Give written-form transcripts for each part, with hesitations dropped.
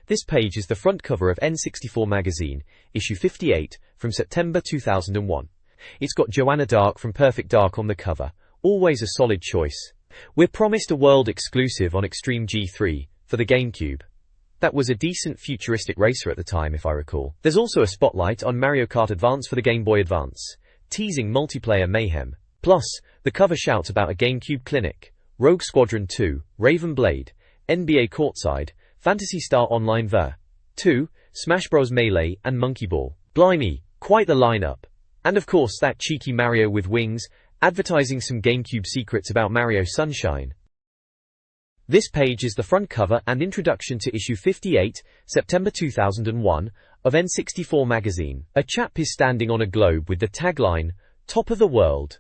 This page is the front cover of N64 Magazine, issue 58, from September 2001. It's got Joanna Dark from Perfect Dark on the cover, always a solid choice. We're promised a world exclusive on Extreme G3, for the GameCube. That was a decent futuristic racer at the time, if I recall. There's also a spotlight on Mario Kart Advance for the Game Boy Advance, teasing multiplayer mayhem. Plus, the cover shouts about a GameCube clinic, Rogue Squadron 2, Raven Blade, NBA Courtside, Phantasy Star Online Ver. 2, Smash Bros. Melee, and Monkey Ball. Blimey, quite the lineup. And of course that cheeky Mario with wings, advertising some GameCube secrets about Mario Sunshine. This page is the front cover and introduction to issue 58, September 2001, of N64 Magazine. A chap is standing on a globe with the tagline, "Top of the World."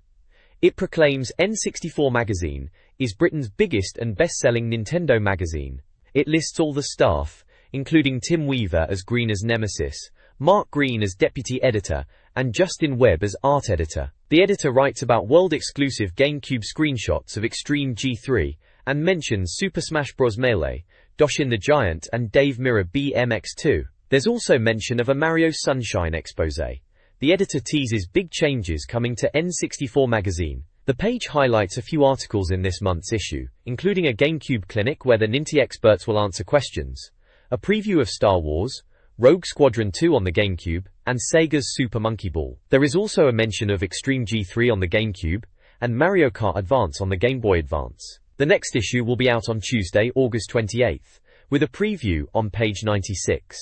It proclaims N64 Magazine is Britain's biggest and best-selling Nintendo magazine. It lists all the staff, including Tim Weaver as Green as Nemesis, Mark Green as deputy editor, and Justin Webb as art editor. The editor writes about world-exclusive GameCube screenshots of Extreme G3 and mentions Super Smash Bros. Melee, Doshin the Giant, and Dave Mirra BMX2. There's also mention of a Mario Sunshine exposé. The editor teases big changes coming to N64 Magazine. The page highlights a few articles in this month's issue, including a GameCube clinic where the Ninty experts will answer questions, a preview of Star Wars, Rogue Squadron 2 on the GameCube, and Sega's Super Monkey Ball. There is also a mention of Extreme G3 on the GameCube, and Mario Kart Advance on the Game Boy Advance. The next issue will be out on Tuesday, August 28th, with a preview on page 96.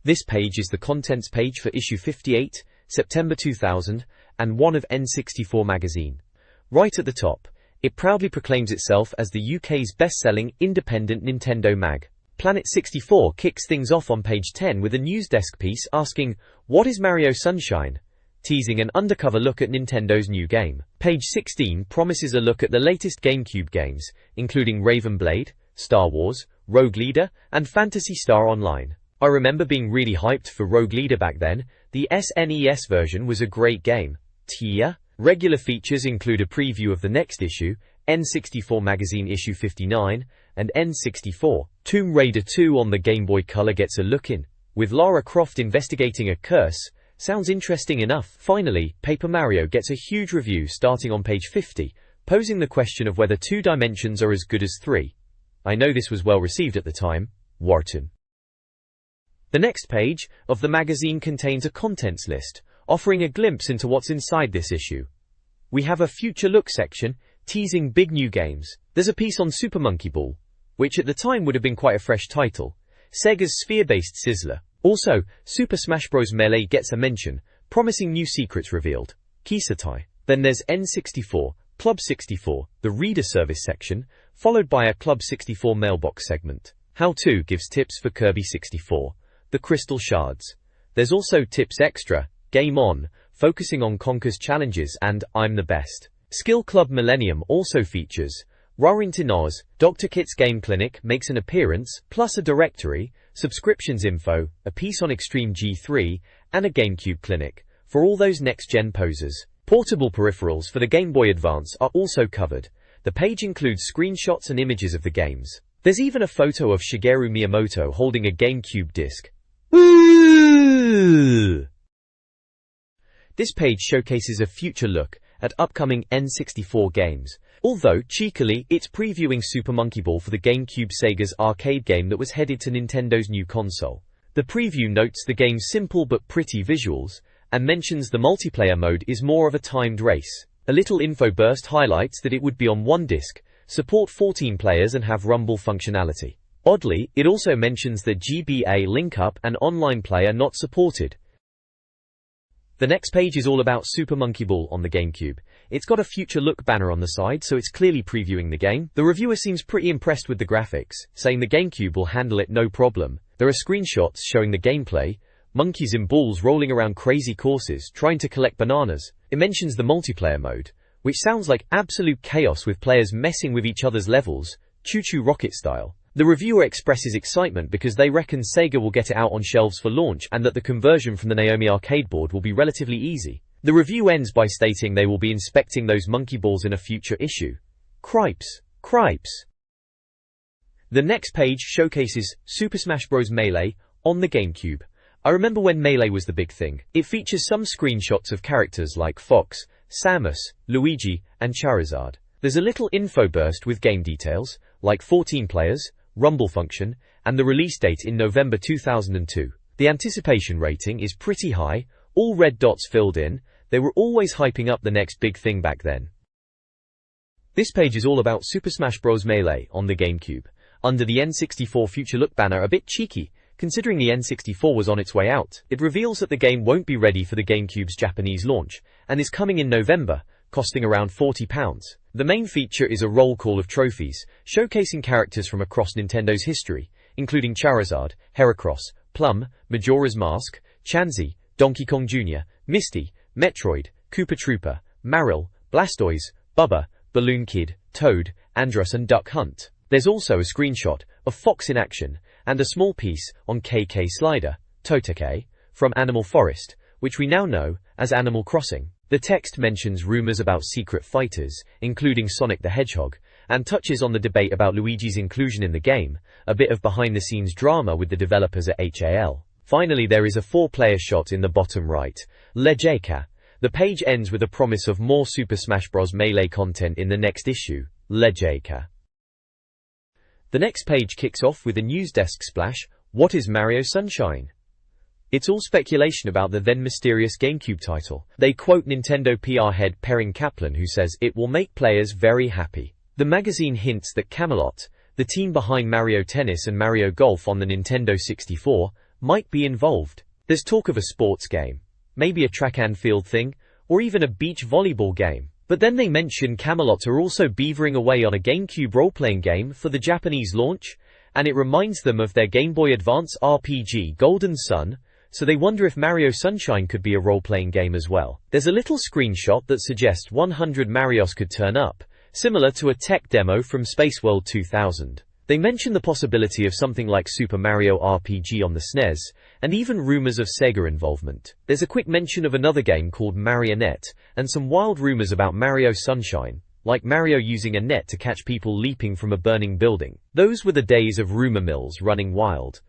This page is the contents page for issue 58, September 2001 of N64 Magazine. Right at the top, it proudly proclaims itself as the UK's best-selling independent Nintendo mag. Planet 64 kicks things off on page 10 with a news desk piece asking, "What is Mario Sunshine?" teasing an undercover look at Nintendo's new game. Page 16 promises a look at the latest GameCube games, including Raven Blade, Star Wars, Rogue Leader, and Phantasy Star Online. I remember being really hyped for Rogue Leader back then. The SNES version was a great game. Tia. Regular features include a preview of the next issue, N64 Magazine issue 59, and N64. Tomb Raider 2 on the Game Boy Color gets a look in, with Lara Croft investigating a curse. Sounds interesting enough. Finally, Paper Mario gets a huge review starting on page 50, posing the question of whether 2 dimensions are as good as 3. I know this was well received at the time. Wharton. The next page of the magazine contains a contents list, offering a glimpse into what's inside this issue. We have a future look section, teasing big new games. There's a piece on Super Monkey Ball, which at the time would have been quite a fresh title. Sega's sphere-based sizzler. Also, Super Smash Bros. Melee gets a mention, promising new secrets revealed. Kisatai. Then there's N64, Club 64, the reader service section, followed by a Club 64 mailbox segment. How To gives tips for Kirby 64. The Crystal Shards. There's also Tips Extra, Game On, focusing on Conker's challenges, and I'm the Best. Skill Club Millennium also features Rarintinoz, Dr. Kit's Game Clinic makes an appearance, plus a directory, subscriptions info, a piece on Extreme G3, and a GameCube clinic, for all those next-gen posers. Portable peripherals for the Game Boy Advance are also covered. The page includes screenshots and images of the games. There's even a photo of Shigeru Miyamoto holding a GameCube disc. This page showcases a future look at upcoming N64 games. Although, cheekily, it's previewing Super Monkey Ball for the GameCube, Sega's arcade game that was headed to Nintendo's new console. The preview notes the game's simple but pretty visuals, and mentions the multiplayer mode is more of a timed race. A little info burst highlights that it would be on one disc, support 14 players and have rumble functionality. Oddly, it also mentions that GBA link-up and online play are not supported. The next page is all about Super Monkey Ball on the GameCube. It's got a future look banner on the side, so it's clearly previewing the game. The reviewer seems pretty impressed with the graphics, saying the GameCube will handle it no problem. There are screenshots showing the gameplay, monkeys in balls rolling around crazy courses trying to collect bananas. It mentions the multiplayer mode, which sounds like absolute chaos with players messing with each other's levels, choo-choo rocket style. The reviewer expresses excitement because they reckon Sega will get it out on shelves for launch and that the conversion from the Naomi arcade board will be relatively easy. The review ends by stating they will be inspecting those monkey balls in a future issue. Cripes. Cripes. The next page showcases Super Smash Bros. Melee on the GameCube. I remember when Melee was the big thing. It features some screenshots of characters like Fox, Samus, Luigi, and Charizard. There's a little info burst with game details, like 14 players, rumble function, and the release date in November 2002. The anticipation rating is pretty high, all red dots filled in. They were always hyping up the next big thing back then. This page is all about Super Smash Bros. Melee on the GameCube. Under the N64 Future Look banner, a bit cheeky, considering the N64 was on its way out. It reveals that the game won't be ready for the GameCube's Japanese launch, and is coming in November, costing around £40. The main feature is a roll call of trophies, showcasing characters from across Nintendo's history, including Charizard, Heracross, Plum, Majora's Mask, Chansey, Donkey Kong Jr., Misty, Metroid, Koopa Troopa, Marill, Blastoise, Bubba, Balloon Kid, Toad, Andros and Duck Hunt. There's also a screenshot of Fox in action, and a small piece on KK Slider, Toteke, from Animal Forest, which we now know as Animal Crossing. The text mentions rumors about secret fighters, including Sonic the Hedgehog, and touches on the debate about Luigi's inclusion in the game, a bit of behind-the-scenes drama with the developers at HAL. Finally, there is a 4-player shot in the bottom right, Lejeka. The page ends with a promise of more Super Smash Bros. Melee content in the next issue, Lejeka. The next page kicks off with a news desk splash. What is Mario Sunshine? It's all speculation about the then mysterious GameCube title. They quote Nintendo PR head Perrin Kaplan, who says it will make players very happy. The magazine hints that Camelot, the team behind Mario Tennis and Mario Golf on the Nintendo 64, might be involved. There's talk of a sports game, maybe a track and field thing, or even a beach volleyball game. But then they mention Camelot are also beavering away on a GameCube role-playing game for the Japanese launch, and it reminds them of their Game Boy Advance RPG Golden Sun, so they wonder if Mario Sunshine could be a role-playing game as well. There's a little screenshot that suggests 100 Marios could turn up, similar to a tech demo from Space World 2000. They mention the possibility of something like Super Mario RPG on the SNES, and even rumors of Sega involvement. There's a quick mention of another game called Marionette, and some wild rumors about Mario Sunshine, like Mario using a net to catch people leaping from a burning building. Those were the days of rumor mills running wild.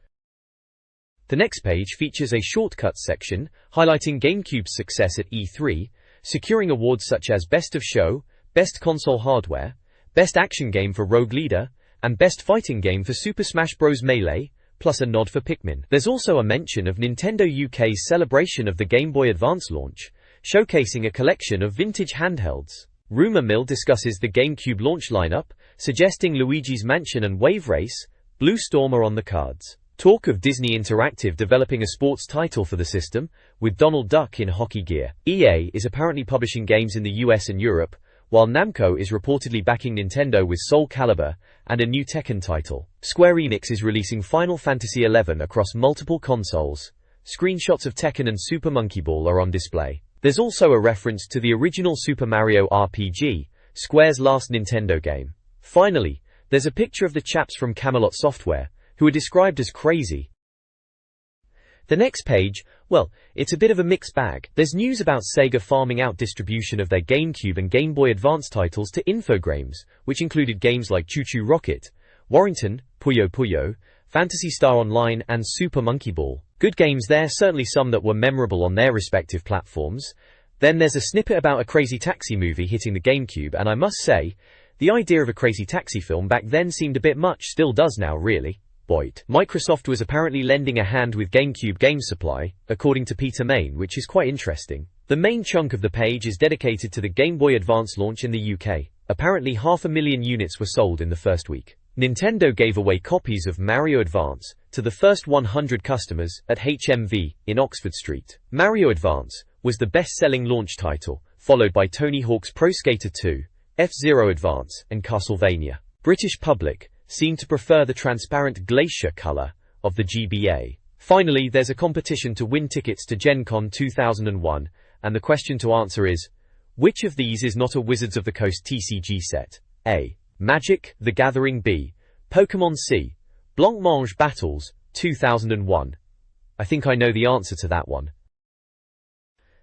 The next page features a shortcuts section, highlighting GameCube's success at E3, securing awards such as Best of Show, Best Console Hardware, Best Action Game for Rogue Leader, and Best Fighting Game for Super Smash Bros. Melee, plus a nod for Pikmin. There's also a mention of Nintendo UK's celebration of the Game Boy Advance launch, showcasing a collection of vintage handhelds. Rumor Mill discusses the GameCube launch lineup, suggesting Luigi's Mansion and Wave Race, Blue Storm are on the cards. Talk of Disney Interactive developing a sports title for the system, with Donald Duck in hockey gear. EA is apparently publishing games in the US and Europe, while Namco is reportedly backing Nintendo with Soul Calibur and a new Tekken title. Square Enix is releasing Final Fantasy XI across multiple consoles. Screenshots of Tekken and Super Monkey Ball are on display. There's also a reference to the original Super Mario RPG, Square's last Nintendo game. Finally, there's a picture of the chaps from Camelot Software, who are described as crazy. The next page, well, it's a bit of a mixed bag. There's news about Sega farming out distribution of their GameCube and Game Boy Advance titles to Infogrames, which included games like Choo Choo Rocket, Warrington, Puyo Puyo, Phantasy Star Online and Super Monkey Ball. Good games there, certainly some that were memorable on their respective platforms. Then there's a snippet about a Crazy Taxi movie hitting the GameCube, and I must say, the idea of a Crazy Taxi film back then seemed a bit much, still does now really. Microsoft was apparently lending a hand with GameCube game supply, according to Peter Main, which is quite interesting. The main chunk of the page is dedicated to the Game Boy Advance launch in the UK. Apparently 500,000 units were sold in the first week. Nintendo gave away copies of Mario Advance to the first 100 customers at HMV in Oxford Street. Mario Advance was the best-selling launch title, followed by Tony Hawk's Pro Skater 2, F-Zero Advance, and Castlevania. British public seem to prefer the transparent glacier color of the GBA. Finally, there's a competition to win tickets to Gen Con 2001, and the question to answer is, which of these is not a Wizards of the Coast TCG set? A. Magic: The Gathering. B. Pokémon. C. Blancmange Battles 2001. I think I know the answer to that one.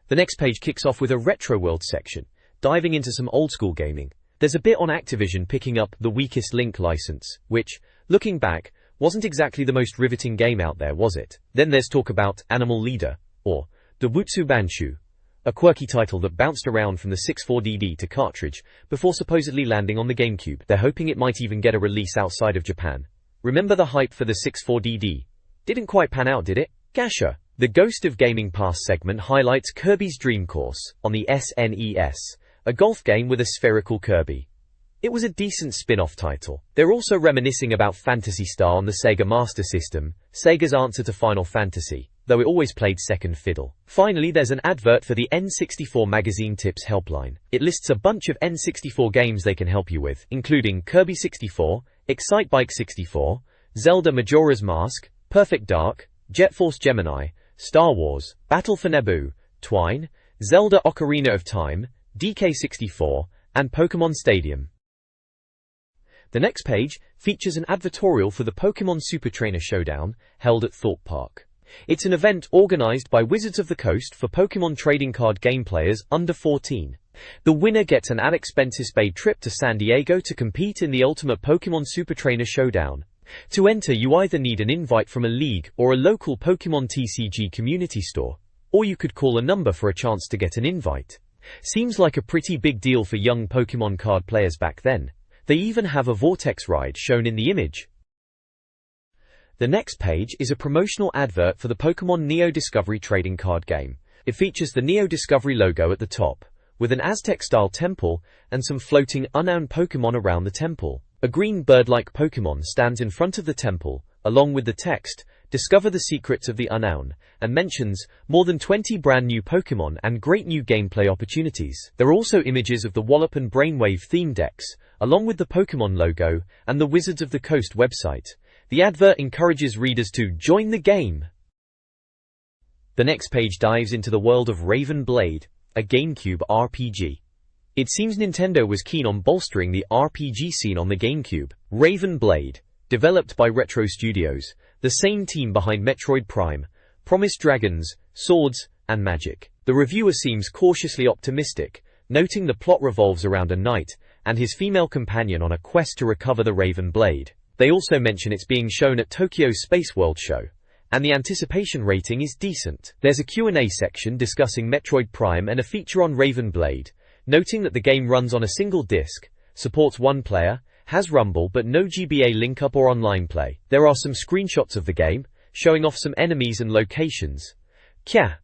The next page kicks off with a Retro World section, diving into some old-school gaming. There's a bit on Activision picking up the Weakest Link license, which, Looking back, wasn't exactly the most riveting game out there, was it? Then there's talk about Animal Leader, or the Wutsubanshu, a quirky title that bounced around from the 64DD to cartridge before supposedly landing on the GameCube. They're hoping it might even get a release outside of Japan. Remember the hype for the 64DD? Didn't quite pan out, did it? Gasha. The Ghost of Gaming Past segment highlights Kirby's Dream Course on the SNES, a golf game with a spherical Kirby. It was a decent spin-off title. They're also reminiscing about Phantasy Star on the Sega Master System, Sega's answer to Final Fantasy, though it always played second fiddle. Finally, there's an advert for the N64 Magazine Tips helpline. It lists a bunch of N64 games they can help you with, including Kirby 64, Excitebike 64, Zelda Majora's Mask, Perfect Dark, Jet Force Gemini, Star Wars, Battle for Naboo, Twine, Zelda Ocarina of Time, DK64, and Pokémon Stadium. The next page features an advertorial for the Pokémon Super Trainer Showdown, held at Thorpe Park. It's an event organized by Wizards of the Coast for Pokémon trading card game players under 14. The winner gets an at-expenses-paid trip to San Diego to compete in the Ultimate Pokémon Super Trainer Showdown. To enter, you either need an invite from a league or a local Pokémon TCG community store, or you could call a number for a chance to get an invite. Seems like a pretty big deal for young Pokémon card players back then. They even have a Vortex ride shown in the image. The next page is a promotional advert for the Pokémon Neo Discovery trading card game. It features the Neo Discovery logo at the top, with an Aztec-style temple and some floating unknown Pokémon around the temple. A green bird-like Pokémon stands in front of the temple, along with the text, "Discover the secrets of the unknown," and mentions more than 20 brand new Pokémon and great new gameplay opportunities. There are also images of the Wallop and Brainwave theme decks, along with the Pokémon logo and the Wizards of the Coast website. The advert encourages readers to join the game. The next page dives into the world of Raven Blade, a GameCube RPG. It seems Nintendo was keen on bolstering the RPG scene on the GameCube. Raven Blade, developed by Retro Studios, the same team behind Metroid Prime, promised dragons, swords, and magic. The reviewer seems cautiously optimistic, noting the plot revolves around a knight and his female companion on a quest to recover the Raven Blade. They also mention it's being shown at Tokyo's Space World Show, and the anticipation rating is decent. There's a Q&A section discussing Metroid Prime and a feature on Raven Blade, noting that the game runs on a single disc, supports one player, has Rumble but no GBA link-up or online play. There are some screenshots of the game, showing off some enemies and locations. Kya.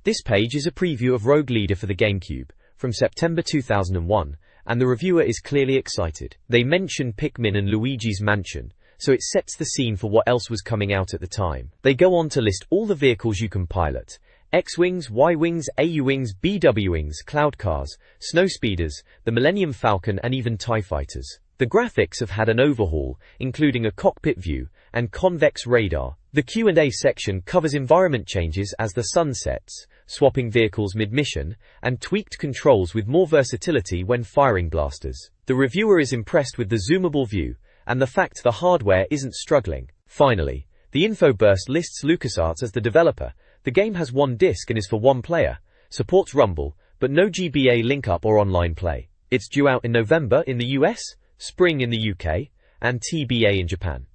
This page is a preview of Rogue Leader for the GameCube, from September 2001, and the reviewer is clearly excited. They mention Pikmin and Luigi's Mansion, so it sets the scene for what else was coming out at the time. They go on to list all the vehicles you can pilot: X-Wings, Y-Wings, AU-Wings, BW-Wings, Cloud Cars, Snowspeeders, the Millennium Falcon and even TIE Fighters. The graphics have had an overhaul, including a cockpit view and convex radar. The Q&A section covers environment changes as the sun sets, swapping vehicles mid-mission, and tweaked controls with more versatility when firing blasters. The reviewer is impressed with the zoomable view, and the fact the hardware isn't struggling. Finally, the info burst lists LucasArts as the developer. The game has one disc and is for one player, supports Rumble, but no GBA link-up or online play. It's due out in November in the US, spring in the UK, and TBA in Japan.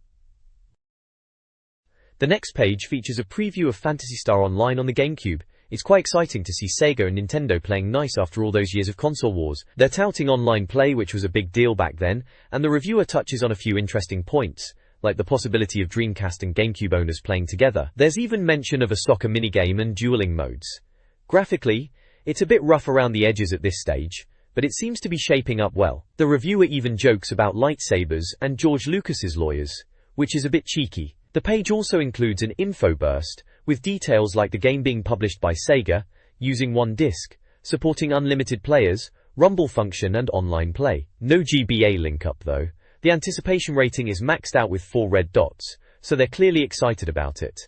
The next page features a preview of Phantasy Star Online on the GameCube. It's quite exciting to see Sega and Nintendo playing nice after all those years of console wars. They're touting online play, which was a big deal back then, and the reviewer touches on a few interesting points, like the possibility of Dreamcast and GameCube owners playing together. There's even mention of a soccer minigame and dueling modes. Graphically, it's a bit rough around the edges at this stage, but it seems to be shaping up well. The reviewer even jokes about lightsabers and George Lucas's lawyers, which is a bit cheeky. The page also includes an info burst, with details like the game being published by Sega, using one disc, supporting unlimited players, Rumble function and online play. No GBA link-up though. The anticipation rating is maxed out with 4 red dots, so they're clearly excited about it.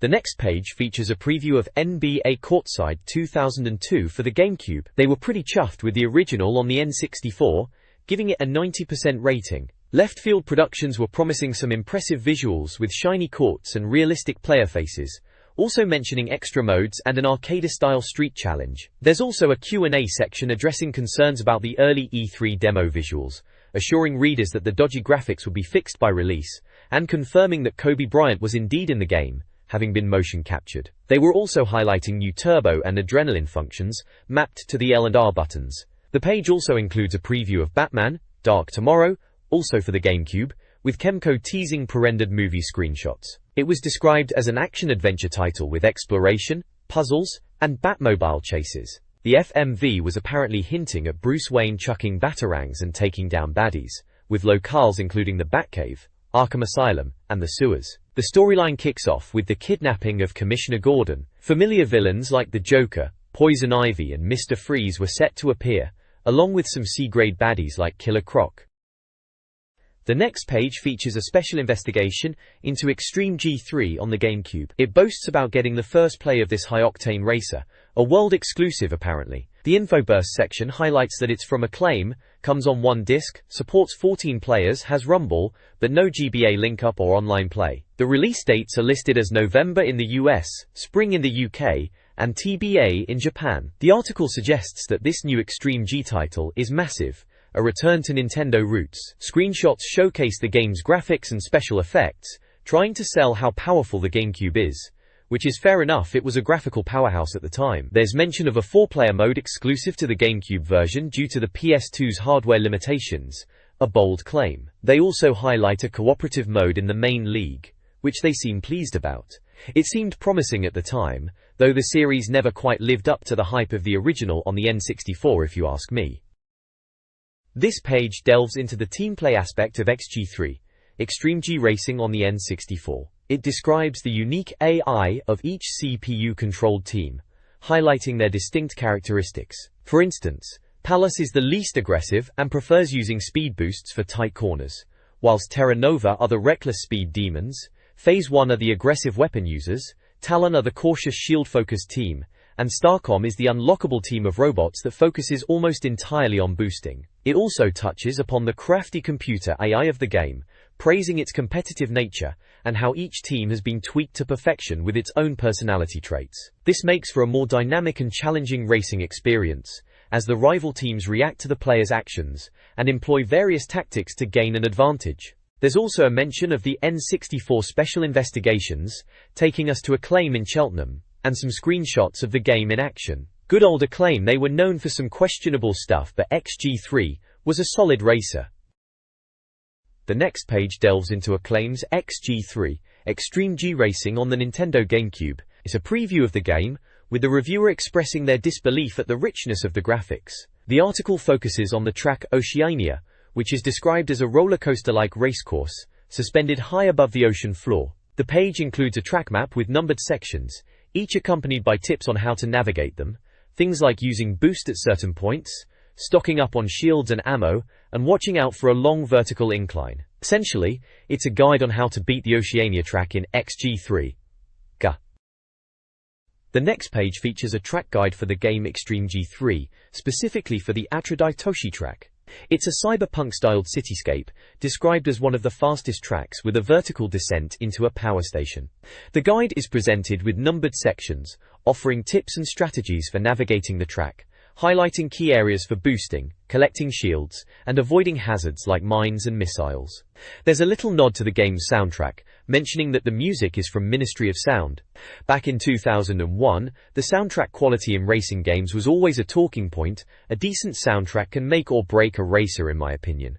The next page features a preview of NBA Courtside 2002 for the GameCube. They were pretty chuffed with the original on the N64, giving it a 90% rating. Left Field Productions were promising some impressive visuals with shiny courts and realistic player faces, also mentioning extra modes and an arcade-style street challenge. There's also a Q&A section addressing concerns about the early E3 demo visuals, assuring readers that the dodgy graphics would be fixed by release, and confirming that Kobe Bryant was indeed in the game, having been motion captured. They were also highlighting new turbo and adrenaline functions, mapped to the L and R buttons. The page also includes a preview of Batman: Dark Tomorrow, also for the GameCube, with Kemco teasing pre-rendered movie screenshots. It was described as an action-adventure title with exploration, puzzles, and Batmobile chases. The FMV was apparently hinting at Bruce Wayne chucking batarangs and taking down baddies, with locales including the Batcave, Arkham Asylum, and the sewers. The storyline kicks off with the kidnapping of Commissioner Gordon. Familiar villains like the Joker, Poison Ivy, and Mr. Freeze were set to appear, along with some C-grade baddies like Killer Croc. The next page features a special investigation into Extreme G3 on the GameCube. It boasts about getting the first play of this high-octane racer, a world exclusive apparently. The InfoBurst section highlights that it's from Acclaim, comes on one disc, supports 14 players, has Rumble, but no GBA link-up or online play. The release dates are listed as November in the US, Spring in the UK, and TBA in Japan. The article suggests that this new Extreme G title is massive, a return to Nintendo roots. Screenshots showcase the game's graphics and special effects, trying to sell how powerful the GameCube is, which is fair enough, it was a graphical powerhouse at the time. There's mention of a 4-player mode exclusive to the GameCube version due to the PS2's hardware limitations, a bold claim. They also highlight a cooperative mode in the main league, which they seem pleased about. It seemed promising at the time, though the series never quite lived up to the hype of the original on the N64 if you ask me. This page delves into the team play aspect of XG3, Extreme G Racing on the N64. It describes the unique AI of each CPU-controlled team, highlighting their distinct characteristics. For instance, Pallas is the least aggressive and prefers using speed boosts for tight corners, whilst Terra Nova are the reckless speed demons, Phase 1 are the aggressive weapon users, Talon are the cautious shield-focused team, and Starcom is the unlockable team of robots that focuses almost entirely on boosting. It also touches upon the crafty computer AI of the game, praising its competitive nature, and how each team has been tweaked to perfection with its own personality traits. This makes for a more dynamic and challenging racing experience, as the rival teams react to the player's actions, and employ various tactics to gain an advantage. There's also a mention of the N64 Special Investigations, taking us to Acclaim in Cheltenham, and some screenshots of the game in action. Good old Acclaim, they were known for some questionable stuff, but XG3 was a solid racer. The next page delves into Acclaim's XG3, Extreme G Racing on the Nintendo GameCube. It's a preview of the game, with the reviewer expressing their disbelief at the richness of the graphics. The article focuses on the track Oceania, which is described as a roller coaster-like racecourse, suspended high above the ocean floor. The page includes a track map with numbered sections, each accompanied by tips on how to navigate them, things like using boost at certain points, stocking up on shields and ammo, and watching out for a long vertical incline. Essentially, it's a guide on how to beat the Oceania track in XG3. The next page features a track guide for the game Extreme G3, specifically for the Atradi-Toshi track. It's a cyberpunk-styled cityscape, described as one of the fastest tracks with a vertical descent into a power station. The guide is presented with numbered sections, offering tips and strategies for navigating the track, highlighting key areas for boosting, collecting shields, and avoiding hazards like mines and missiles. There's a little nod to the game's soundtrack, mentioning that the music is from Ministry of Sound. Back in 2001, the soundtrack quality in racing games was always a talking point. A decent soundtrack can make or break a racer, in my opinion.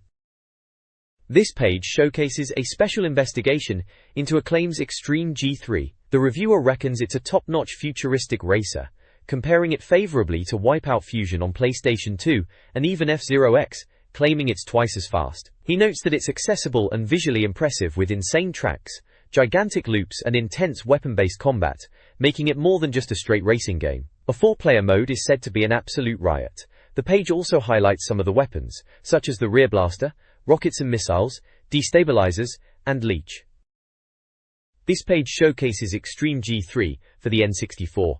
This page showcases a special investigation into Acclaim's Extreme G3. The reviewer reckons it's a top-notch futuristic racer, comparing it favorably to Wipeout Fusion on PlayStation 2, and even F-Zero X, claiming it's twice as fast. He notes that it's accessible and visually impressive with insane tracks, gigantic loops and intense weapon-based combat, making it more than just a straight racing game. A 4-player mode is said to be an absolute riot. The page also highlights some of the weapons, such as the rear blaster, rockets and missiles, destabilizers, and leech. This page showcases Extreme G3 for the N64.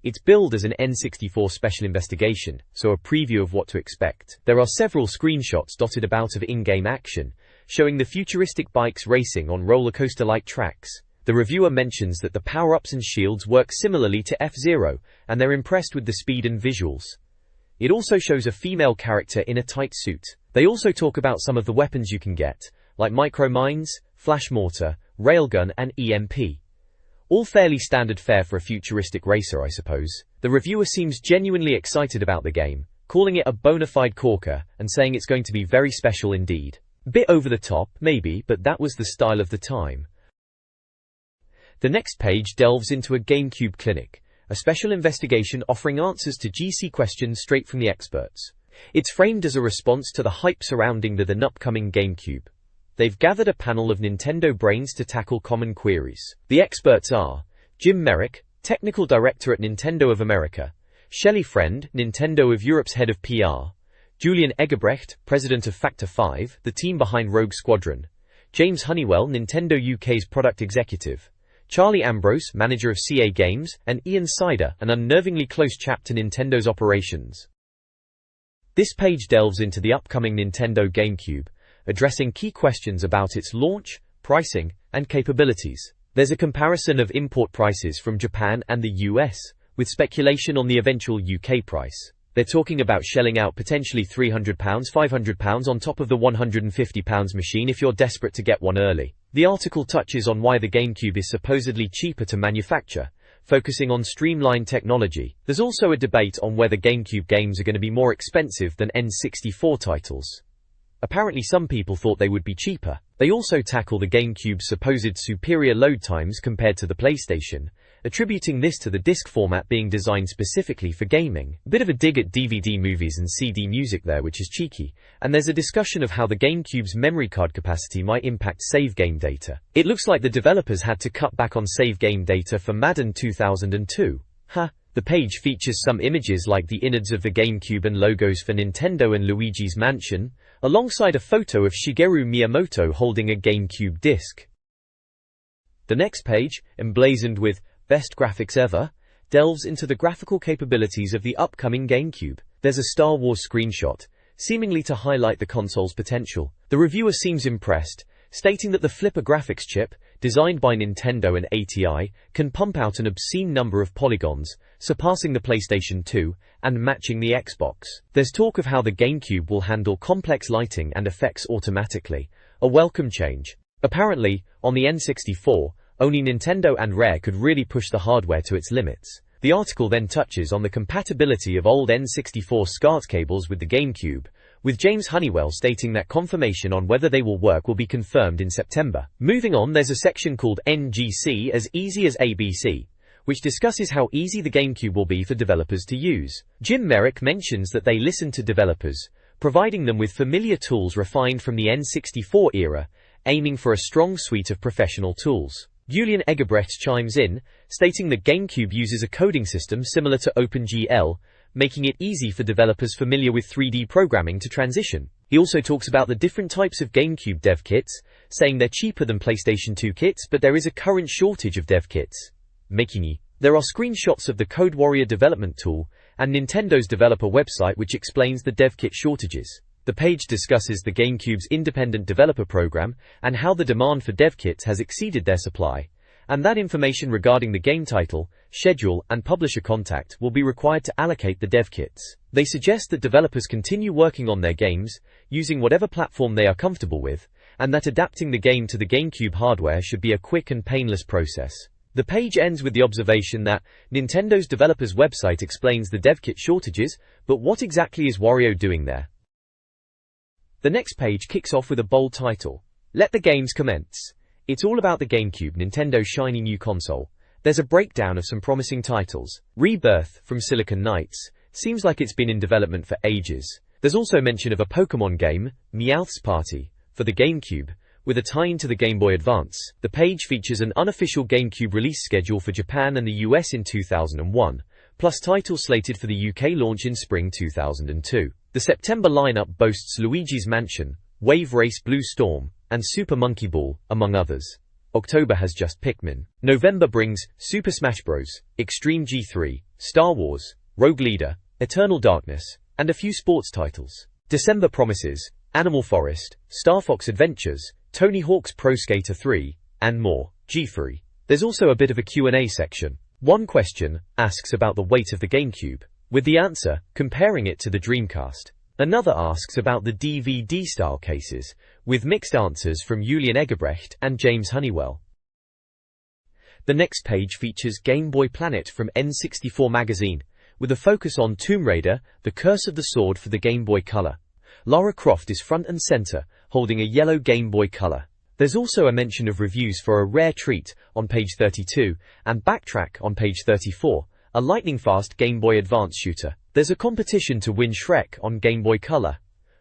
It's billed as an N64 Special Investigation, so a preview of what to expect. There are several screenshots dotted about of in-game action, showing the futuristic bikes racing on roller coaster-like tracks. The reviewer mentions that the power-ups and shields work similarly to F-Zero, and they're impressed with the speed and visuals. It also shows a female character in a tight suit. They also talk about some of the weapons you can get, like micro-mines, flash mortar, railgun and EMP. All fairly standard fare for a futuristic racer, I suppose. The reviewer seems genuinely excited about the game, calling it a bona fide corker and saying it's going to be very special indeed. Bit over the top, maybe, but that was the style of the time. The next page delves into a GameCube clinic, a special investigation offering answers to GC questions straight from the experts. It's framed as a response to the hype surrounding the upcoming GameCube. They've gathered a panel of Nintendo brains to tackle common queries. The experts are Jim Merrick, Technical Director at Nintendo of America, Shelley Friend, Nintendo of Europe's Head of PR, Julian Egerbrecht, President of Factor 5, the team behind Rogue Squadron, James Honeywell, Nintendo UK's Product Executive, Charlie Ambrose, Manager of CA Games, and Ian Sider, an unnervingly close chap to Nintendo's operations. This page delves into the upcoming Nintendo GameCube, addressing key questions about its launch, pricing, and capabilities. There's a comparison of import prices from Japan and the US, with speculation on the eventual UK price. They're talking about shelling out potentially £300, £500 on top of the £150 machine if you're desperate to get one early. The article touches on why the GameCube is supposedly cheaper to manufacture, focusing on streamlined technology. There's also a debate on whether GameCube games are going to be more expensive than N64 titles. Apparently some people thought they would be cheaper. They also tackle the GameCube's supposed superior load times compared to the PlayStation, attributing this to the disc format being designed specifically for gaming. A bit of a dig at DVD movies and CD music there, which is cheeky, and there's a discussion of how the GameCube's memory card capacity might impact save game data. It looks like the developers had to cut back on save game data for Madden 2002. The page features some images like the innards of the GameCube and logos for Nintendo and Luigi's Mansion, alongside a photo of Shigeru Miyamoto holding a GameCube disc. The next page, emblazoned with Best Graphics Ever, delves into the graphical capabilities of the upcoming GameCube. There's a Star Wars screenshot, seemingly to highlight the console's potential. The reviewer seems impressed, stating that the Flipper graphics chip, designed by Nintendo and ATI, can pump out an obscene number of polygons, surpassing the PlayStation 2, and matching the Xbox. There's talk of how the GameCube will handle complex lighting and effects automatically, a welcome change. Apparently, on the N64, only Nintendo and Rare could really push the hardware to its limits. The article then touches on the compatibility of old N64 SCART cables with the GameCube, with James Honeywell stating that confirmation on whether they will work will be confirmed in September. Moving on, there's a section called NGC as Easy as ABC, which discusses how easy the GameCube will be for developers to use. Jim Merrick mentions that they listen to developers, providing them with familiar tools refined from the N64 era, aiming for a strong suite of professional tools. Julian Egerbrecht chimes in, stating that GameCube uses a coding system similar to OpenGL, making it easy for developers familiar with 3D programming to transition. He also talks about the different types of GameCube dev kits, saying they're cheaper than PlayStation 2 kits, but there is a current shortage of dev kits. There are screenshots of the CodeWarrior development tool and Nintendo's developer website which explains the dev kit shortages. The page discusses the GameCube's independent developer program and how the demand for dev kits has exceeded their supply, and that information regarding the game title, schedule, and publisher contact will be required to allocate the dev kits. They suggest that developers continue working on their games, using whatever platform they are comfortable with, and that adapting the game to the GameCube hardware should be a quick and painless process. The page ends with the observation that Nintendo's developers website explains the dev kit shortages, but what exactly is Wario doing there? The next page kicks off with a bold title, Let the Games Commence. It's all about the GameCube, Nintendo's shiny new console. There's a breakdown of some promising titles. Rebirth, from Silicon Knights, seems like it's been in development for ages. There's also mention of a Pokemon game, Meowth's Party, for the GameCube, with a tie-in to the Game Boy Advance. The page features an unofficial GameCube release schedule for Japan and the US in 2001, plus titles slated for the UK launch in spring 2002. The September lineup boasts Luigi's Mansion, Wave Race Blue Storm, and Super Monkey Ball, among others. October has just Pikmin. November brings Super Smash Bros., Extreme G3, Star Wars, Rogue Leader, Eternal Darkness, and a few sports titles. December promises Animal Forest, Star Fox Adventures, Tony Hawk's Pro Skater 3, and more. G3. There's also a bit of a Q&A section. One question asks about the weight of the GameCube, with the answer comparing it to the Dreamcast. Another asks about the DVD-style cases, with mixed answers from Julian Egerbrecht and James Honeywell. The next page features Game Boy Planet from N64 Magazine, with a focus on Tomb Raider, The Curse of the Sword for the Game Boy Color. Lara Croft is front and center, holding a yellow Game Boy Color. There's also a mention of reviews for A Rare Treat on page 32, and Backtrack on page 34, a lightning-fast Game Boy Advance shooter. There's a competition to win Shrek on Game Boy Color.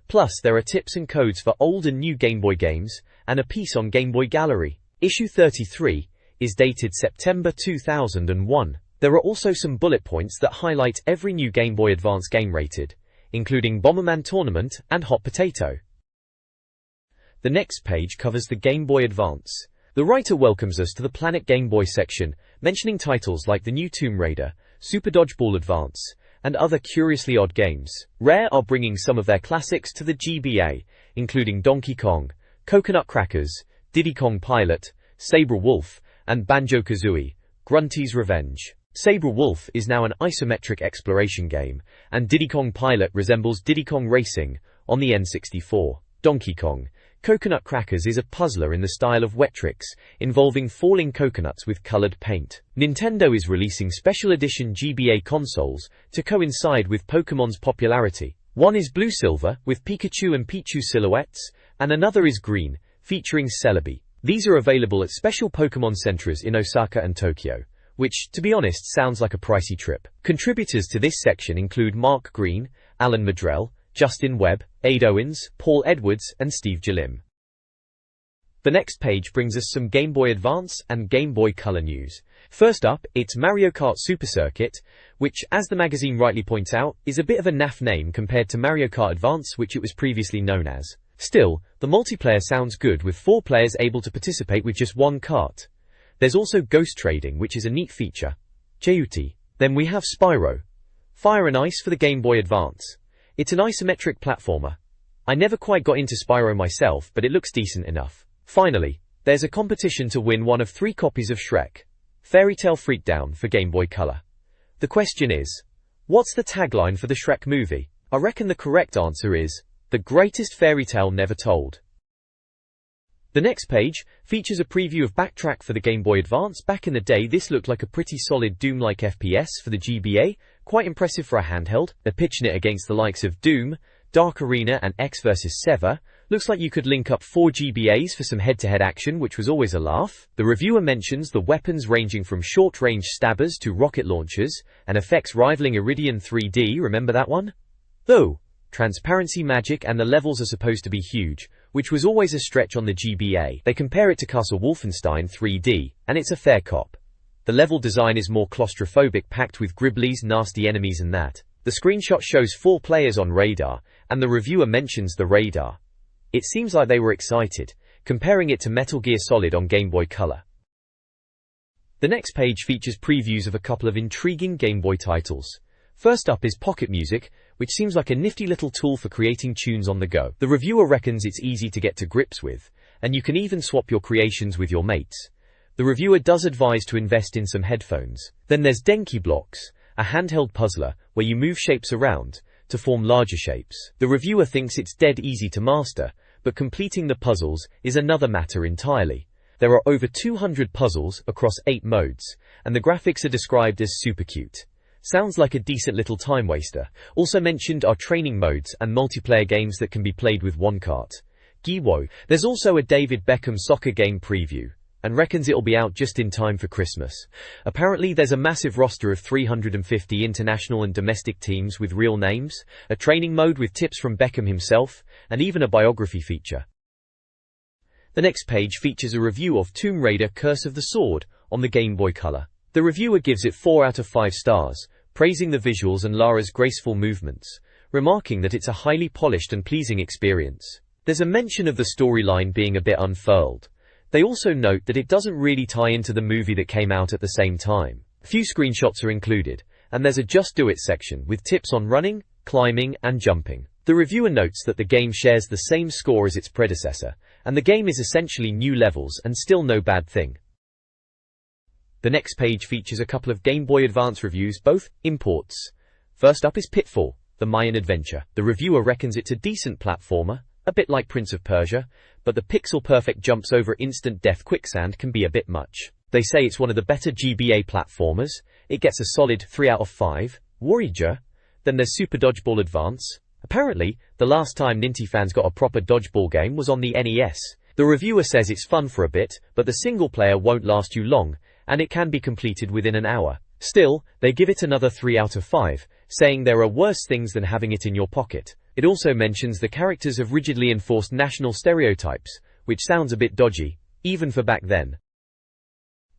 Plus, there are tips and codes for old and new Game Boy games, and a piece on Game Boy Gallery. Issue 33 is dated September 2001. There are also some bullet points that highlight every new Game Boy Advance game rated, including Bomberman Tournament and Hot Potato. The next page covers the Game Boy Advance. The writer welcomes us to the Planet Game Boy section, mentioning titles like the new Tomb Raider, Super Dodgeball Advance, and other curiously odd games. Rare are bringing some of their classics to the GBA, including Donkey Kong, Coconut Crackers, Diddy Kong Pilot, Sabre Wolf, and Banjo-Kazooie, Grunty's Revenge. Sabre Wolf is now an isometric exploration game, and Diddy Kong Pilot resembles Diddy Kong Racing on the N64. Donkey Kong Coconut Crackers is a puzzler in the style of Wetrix, involving falling coconuts with colored paint. Nintendo is releasing special edition GBA consoles to coincide with Pokemon's popularity. One is blue silver, with Pikachu and Pichu silhouettes, and another is green, featuring Celebi. These are available at special Pokemon centers in Osaka and Tokyo, which, to be honest, sounds like a pricey trip. Contributors to this section include Mark Green, Alan Madrell, Justin Webb, Aid Owens, Paul Edwards, and Steve Jalim. The next page brings us some Game Boy Advance and Game Boy Color news. First up, it's Mario Kart Super Circuit, which, as the magazine rightly points out, is a bit of a naff name compared to Mario Kart Advance, which it was previously known as. Still, the multiplayer sounds good, with 4 players able to participate with just one kart. There's also Ghost Trading, which is a neat feature. Jeuti. Then we have Spyro. Fire and Ice for the Game Boy Advance. It's an isometric platformer. I never quite got into Spyro myself, but it looks decent enough. Finally, there's a competition to win one of 3 copies of Shrek. Fairy Tale Freakdown for Game Boy Color. The question is, what's the tagline for the Shrek movie? I reckon the correct answer is, the greatest fairy tale never told. The next page features a preview of Backtrack for the Game Boy Advance. Back in the day, this looked like a pretty solid Doom-like FPS for the GBA, quite impressive for a handheld. They're pitching it against the likes of Doom, Dark Arena, and X vs. Sever. Looks like you could link up 4 GBAs for some head-to-head action, which was always a laugh. The reviewer mentions the weapons ranging from short-range stabbers to rocket launchers, and effects rivaling Iridian 3D, remember that one? Though, transparency magic and the levels are supposed to be huge, which was always a stretch on the GBA. They compare it to Castle Wolfenstein 3D, and it's a fair cop. The level design is more claustrophobic, packed with gribblies, nasty enemies and that. The screenshot shows 4 players on radar, and the reviewer mentions the radar. It seems like they were excited, comparing it to Metal Gear Solid on Game Boy Color. The next page features previews of a couple of intriguing Game Boy titles. First up is Pocket Music, which seems like a nifty little tool for creating tunes on the go. The reviewer reckons it's easy to get to grips with, and you can even swap your creations with your mates. The reviewer does advise to invest in some headphones. Then there's Denki Blocks, a handheld puzzler where you move shapes around to form larger shapes. The reviewer thinks it's dead easy to master, but completing the puzzles is another matter entirely. There are over 200 puzzles across 8 modes, and the graphics are described as super cute. Sounds like a decent little time waster. Also mentioned are training modes and multiplayer games that can be played with one cart. Giwo. There's also a David Beckham soccer game preview, and reckons it'll be out just in time for Christmas. Apparently there's a massive roster of 350 international and domestic teams with real names, a training mode with tips from Beckham himself, and even a biography feature. The next page features a review of Tomb Raider Curse of the Sword on the Game Boy Color. The reviewer gives it 4 out of 5 stars, praising the visuals and Lara's graceful movements, remarking that it's a highly polished and pleasing experience. There's a mention of the storyline being a bit unfurled. They also note that it doesn't really tie into the movie that came out at the same time. A few screenshots are included, and there's a Just Do It section with tips on running, climbing, and jumping. The reviewer notes that the game shares the same score as its predecessor, and the game is essentially new levels and still no bad thing. The next page features a couple of Game Boy Advance reviews, both imports. First up is Pitfall, the the Mayan Adventure. The reviewer reckons it's a decent platformer, a bit like Prince of Persia, but the pixel-perfect jumps over instant death quicksand can be a bit much. They say it's one of the better GBA platformers. It gets a solid 3 out of 5. Warrior. Then there's Super Dodgeball Advance. Apparently, the last time Ninty fans got a proper dodgeball game was on the NES. The reviewer says it's fun for a bit, but the single player won't last you long, and it can be completed within an hour. Still, they give it another 3 out of 5, saying there are worse things than having it in your pocket. It also mentions the characters have rigidly enforced national stereotypes, which sounds a bit dodgy, even for back then.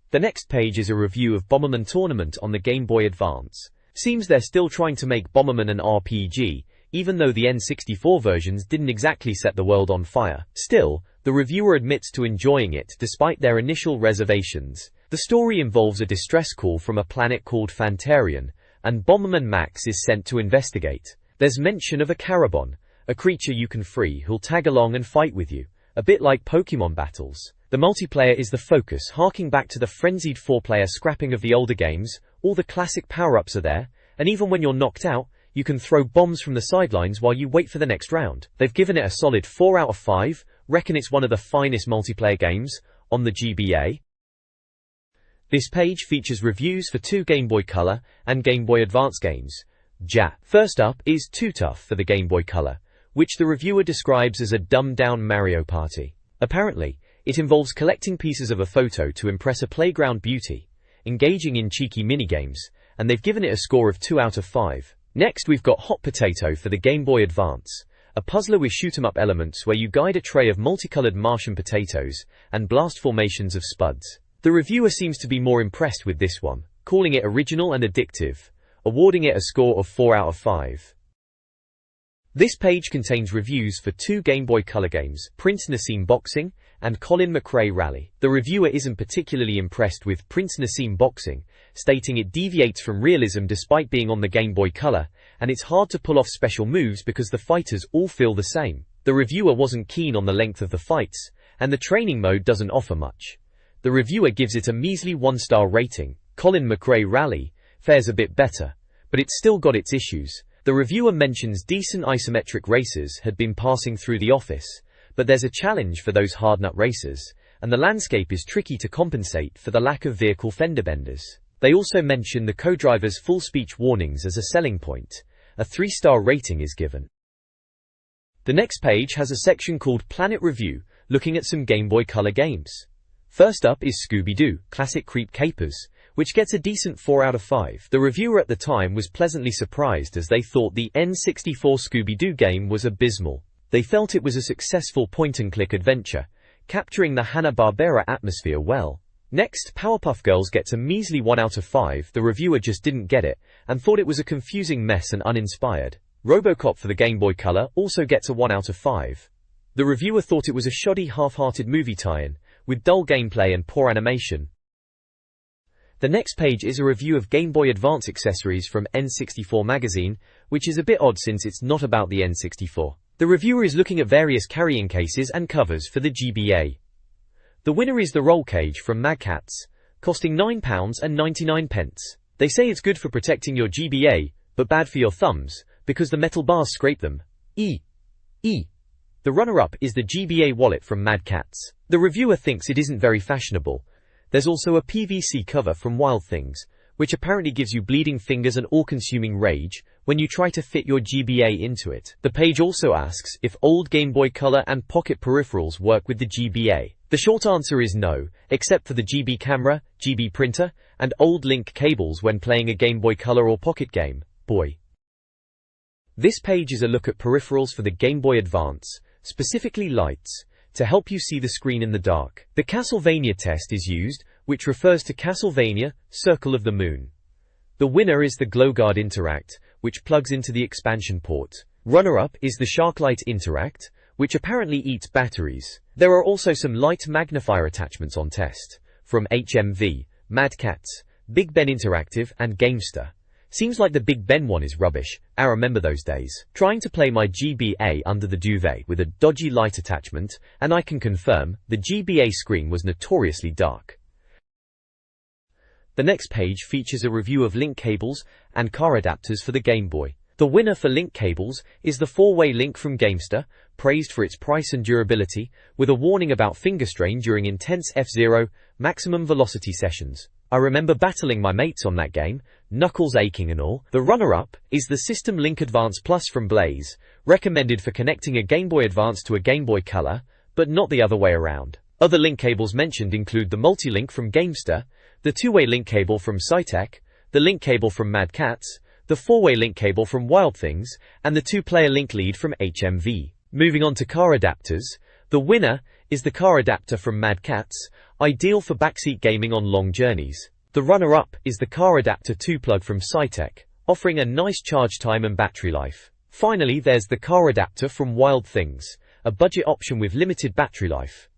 The next page is a review of Bomberman Tournament on the Game Boy Advance. Seems they're still trying to make Bomberman an RPG, even though the N64 versions didn't exactly set the world on fire. Still, the reviewer admits to enjoying it despite their initial reservations. The story involves a distress call from a planet called Fantarian, and Bomberman Max is sent to investigate. There's mention of a Carabon, a creature you can free who'll tag along and fight with you, a bit like Pokemon battles. The multiplayer is the focus, harking back to the frenzied 4-player scrapping of the older games. All the classic power-ups are there, and even when you're knocked out, you can throw bombs from the sidelines while you wait for the next round. They've given it a solid 4 out of 5, reckon it's one of the finest multiplayer games on the GBA. This page features reviews for 2 Game Boy Color and Game Boy Advance games. First up is Too Tough for the Game Boy Color, which the reviewer describes as a dumbed-down Mario Party. Apparently, it involves collecting pieces of a photo to impress a playground beauty, engaging in cheeky minigames, and they've given it a score of 2 out of 5. Next we've got Hot Potato for the Game Boy Advance, a puzzler with shoot-'em-up elements where you guide a tray of multicolored Martian potatoes and blast formations of spuds. The reviewer seems to be more impressed with this one, calling it original and addictive, awarding it a score of 4 out of 5. This page contains reviews for 2 Game Boy Color games, Prince Nassim Boxing and Colin McRae Rally. The reviewer isn't particularly impressed with Prince Nassim Boxing, stating it deviates from realism despite being on the Game Boy Color, and it's hard to pull off special moves because the fighters all feel the same. The reviewer wasn't keen on the length of the fights, and the training mode doesn't offer much. The reviewer gives it a measly 1-star rating. Colin McRae Rally fares a bit better, but it's still got its issues. The reviewer mentions decent isometric racers had been passing through the office, but there's a challenge for those hard-nut racers, and the landscape is tricky to compensate for the lack of vehicle fender benders. They also mention the co-driver's full speech warnings as a selling point. A 3-star rating is given. The next page has a section called Planet Review, looking at some Game Boy Color games. First up is Scooby-Doo, Classic Creep Capers, which gets a decent 4 out of 5. The reviewer at the time was pleasantly surprised as they thought the N64 Scooby-Doo game was abysmal. They felt it was a successful point-and-click adventure, capturing the Hanna-Barbera atmosphere well. Next, Powerpuff Girls gets a measly 1 out of 5. The reviewer just didn't get it, and thought it was a confusing mess and uninspired. RoboCop for the Game Boy Color also gets a 1 out of 5. The reviewer thought it was a shoddy half-hearted movie tie-in, with dull gameplay and poor animation. The next page is a review of Game Boy Advance accessories from N64 Magazine, which is a bit odd since it's not about the N64. The reviewer is looking at various carrying cases and covers for the GBA. The winner is the roll cage from Mad Catz, costing £9.99. They say it's good for protecting your GBA, but bad for your thumbs, because the metal bars scrape them. The runner-up is the GBA wallet from Mad Catz. The reviewer thinks it isn't very fashionable. There's also a PVC cover from Wild Things, which apparently gives you bleeding fingers and all-consuming rage when you try to fit your GBA into it. The page also asks if old Game Boy Color and Pocket peripherals work with the GBA. The short answer is no, except for the GB camera, GB printer, and old link cables when playing a Game Boy Color or Pocket game. Boy. This page is a look at peripherals for the Game Boy Advance, specifically lights, to help you see the screen in the dark. The Castlevania test is used, which refers to Castlevania, Circle of the Moon. The winner is the GlowGuard Interact, which plugs into the expansion port. Runner-up is the Sharklight Interact, which apparently eats batteries. There are also some light magnifier attachments on test, from HMV, Mad Catz, Big Ben Interactive, and Gamester. Seems like the Big Ben one is rubbish. I remember those days. Trying to play my GBA under the duvet with a dodgy light attachment, and I can confirm, the GBA screen was notoriously dark. The next page features a review of link cables and car adapters for the Game Boy. The winner for link cables is the four-way link from Gamester, praised for its price and durability, with a warning about finger strain during intense F-Zero maximum velocity sessions. I remember battling my mates on that game, knuckles aching and all. The runner-up is the System Link Advance Plus from Blaze, recommended for connecting a Game Boy Advance to a Game Boy Color, but not the other way around. Other link cables mentioned include the multi-link from Gamester, the two-way link cable from Cytec, the link cable from Mad Catz, the four-way link cable from Wild Things, and the two-player link lead from HMV. Moving on to car adapters, the winner is the car adapter from Mad Catz, ideal for backseat gaming on long journeys. The runner-up is the car adapter 2-plug from Cytec, offering a nice charge time and battery life. Finally, there's the car adapter from Wild Things, a budget option with limited battery life.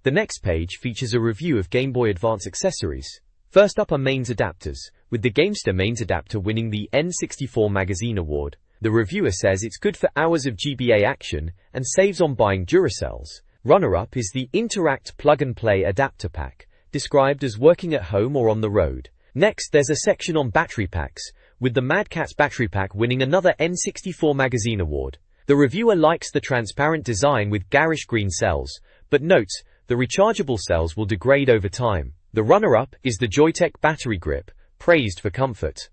The next page features a review of Game Boy Advance accessories. First up are mains adapters, with the Gamester mains adapter winning the N64 Magazine award. The reviewer says it's good for hours of GBA action and saves on buying Duracells. Runner-up is the Interact Plug-and-Play Adapter Pack, described as working at home or on the road. Next, there's a section on battery packs, with the Mad Catz battery pack winning another N64 Magazine award. The reviewer likes the transparent design with garish green cells, but notes the rechargeable cells will degrade over time. The runner-up is the Joytech battery grip, praised for comfort.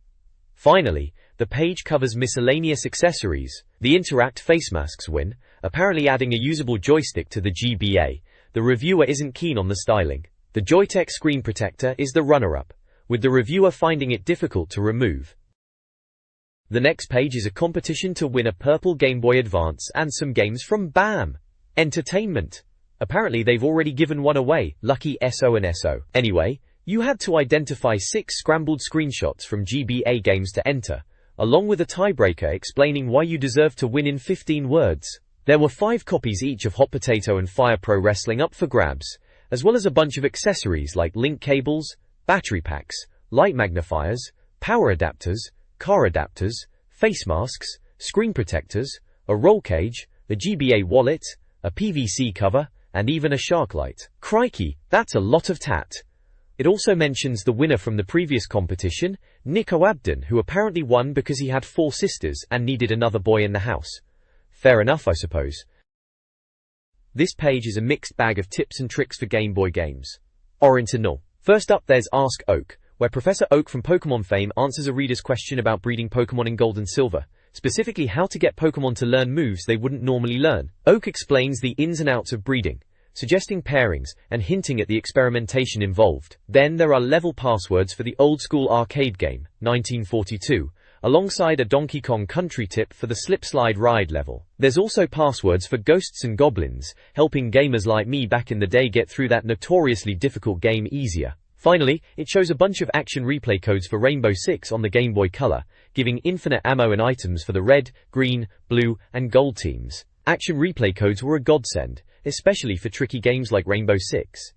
Finally, the page covers miscellaneous accessories. The Interact face masks win, apparently adding a usable joystick to the GBA. The reviewer isn't keen on the styling. The Joytech screen protector is the runner-up, with the reviewer finding it difficult to remove. The next page is a competition to win a purple Game Boy Advance and some games from BAM! Entertainment. Apparently they've already given one away, lucky SO and SO. Anyway, you had to identify 6 scrambled screenshots from GBA games to enter, along with a tiebreaker explaining why you deserve to win in 15 words. There were 5 copies each of Hot Potato and Fire Pro Wrestling up for grabs, as well as a bunch of accessories like link cables, battery packs, light magnifiers, power adapters, car adapters, face masks, screen protectors, a roll cage, a GBA wallet, a PVC cover, and even a shark light. Crikey, that's a lot of tat. It also mentions the winner from the previous competition, Nico Abdon, who apparently won because he had 4 sisters and needed another boy in the house. Fair enough, I suppose. This page is a mixed bag of tips and tricks for Game Boy games. Original. First up there's Ask Oak, where Professor Oak from Pokemon fame answers a reader's question about breeding Pokemon in Gold and Silver, specifically how to get Pokemon to learn moves they wouldn't normally learn. Oak explains the ins and outs of breeding, suggesting pairings, and hinting at the experimentation involved. Then there are level passwords for the old-school arcade game, 1942, alongside a Donkey Kong Country tip for the slip-slide ride level. There's also passwords for ghosts and goblins, helping gamers like me back in the day get through that notoriously difficult game easier. Finally, it shows a bunch of action replay codes for Rainbow Six on the Game Boy Color, giving infinite ammo and items for the red, green, blue, and gold teams. Action replay codes were a godsend, especially for tricky games like Rainbow Six.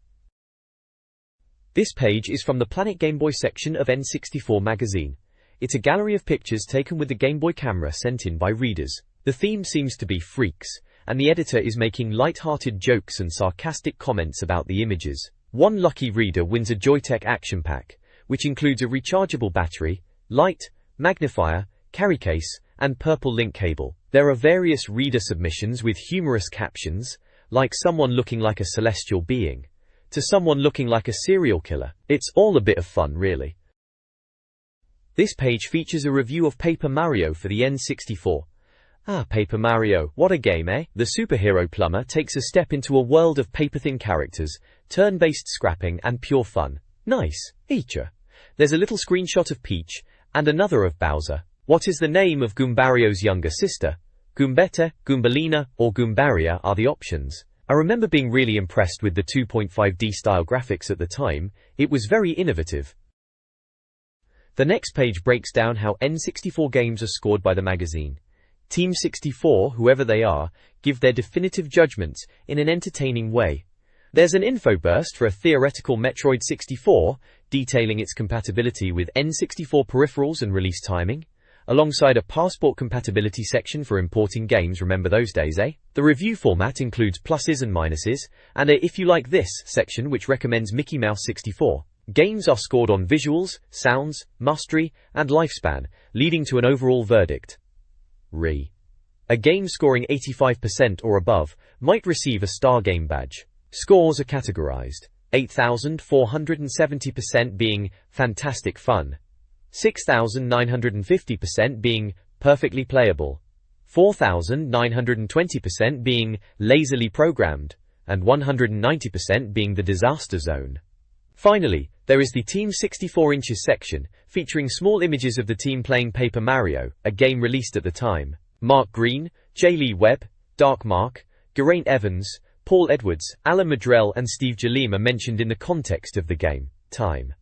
This page is from the Planet Game Boy section of N64 Magazine. It's a gallery of pictures taken with the Game Boy camera sent in by readers. The theme seems to be freaks, and the editor is making light-hearted jokes and sarcastic comments about the images. One lucky reader wins a Joytech action pack, which includes a rechargeable battery, light, magnifier, carry case, and purple link cable. There are various reader submissions with humorous captions, like someone looking like a celestial being, to someone looking like a serial killer. It's all a bit of fun, really. This page features a review of Paper Mario for the N64. Ah, Paper Mario, what a game, eh? The superhero plumber takes a step into a world of paper-thin characters, turn-based scrapping, and pure fun. Nice. Feature. There's a little screenshot of Peach, and another of Bowser. What is the name of Goombario's younger sister? Goombetta, Goombalina, or Goombaria are the options. I remember being really impressed with the 2.5D style graphics at the time. It was very innovative. The next page breaks down how N64 games are scored by the magazine. Team 64, whoever they are, give their definitive judgments in an entertaining way. There's an info burst for a theoretical Metroid 64, detailing its compatibility with N64 peripherals and release timing, alongside a passport compatibility section for importing games. Remember those days, eh? The review format includes pluses and minuses, and a If You Like This section which recommends Mickey Mouse 64. Games are scored on visuals, sounds, mastery, and lifespan, leading to an overall verdict. Re. A game scoring 85% or above might receive a Star Game badge. Scores are categorized: 8,470% being fantastic fun, 6,950% being perfectly playable, 4,920% being lazily programmed, and 190% being the disaster zone. Finally, there is the Team 64 inches section, featuring small images of the team playing Paper Mario, a game released at the time. Mark Green, J. Lee Webb, Dark Mark, Geraint Evans, Paul Edwards, Alan Madrell and Steve Jalem are mentioned in the context of the game. Time.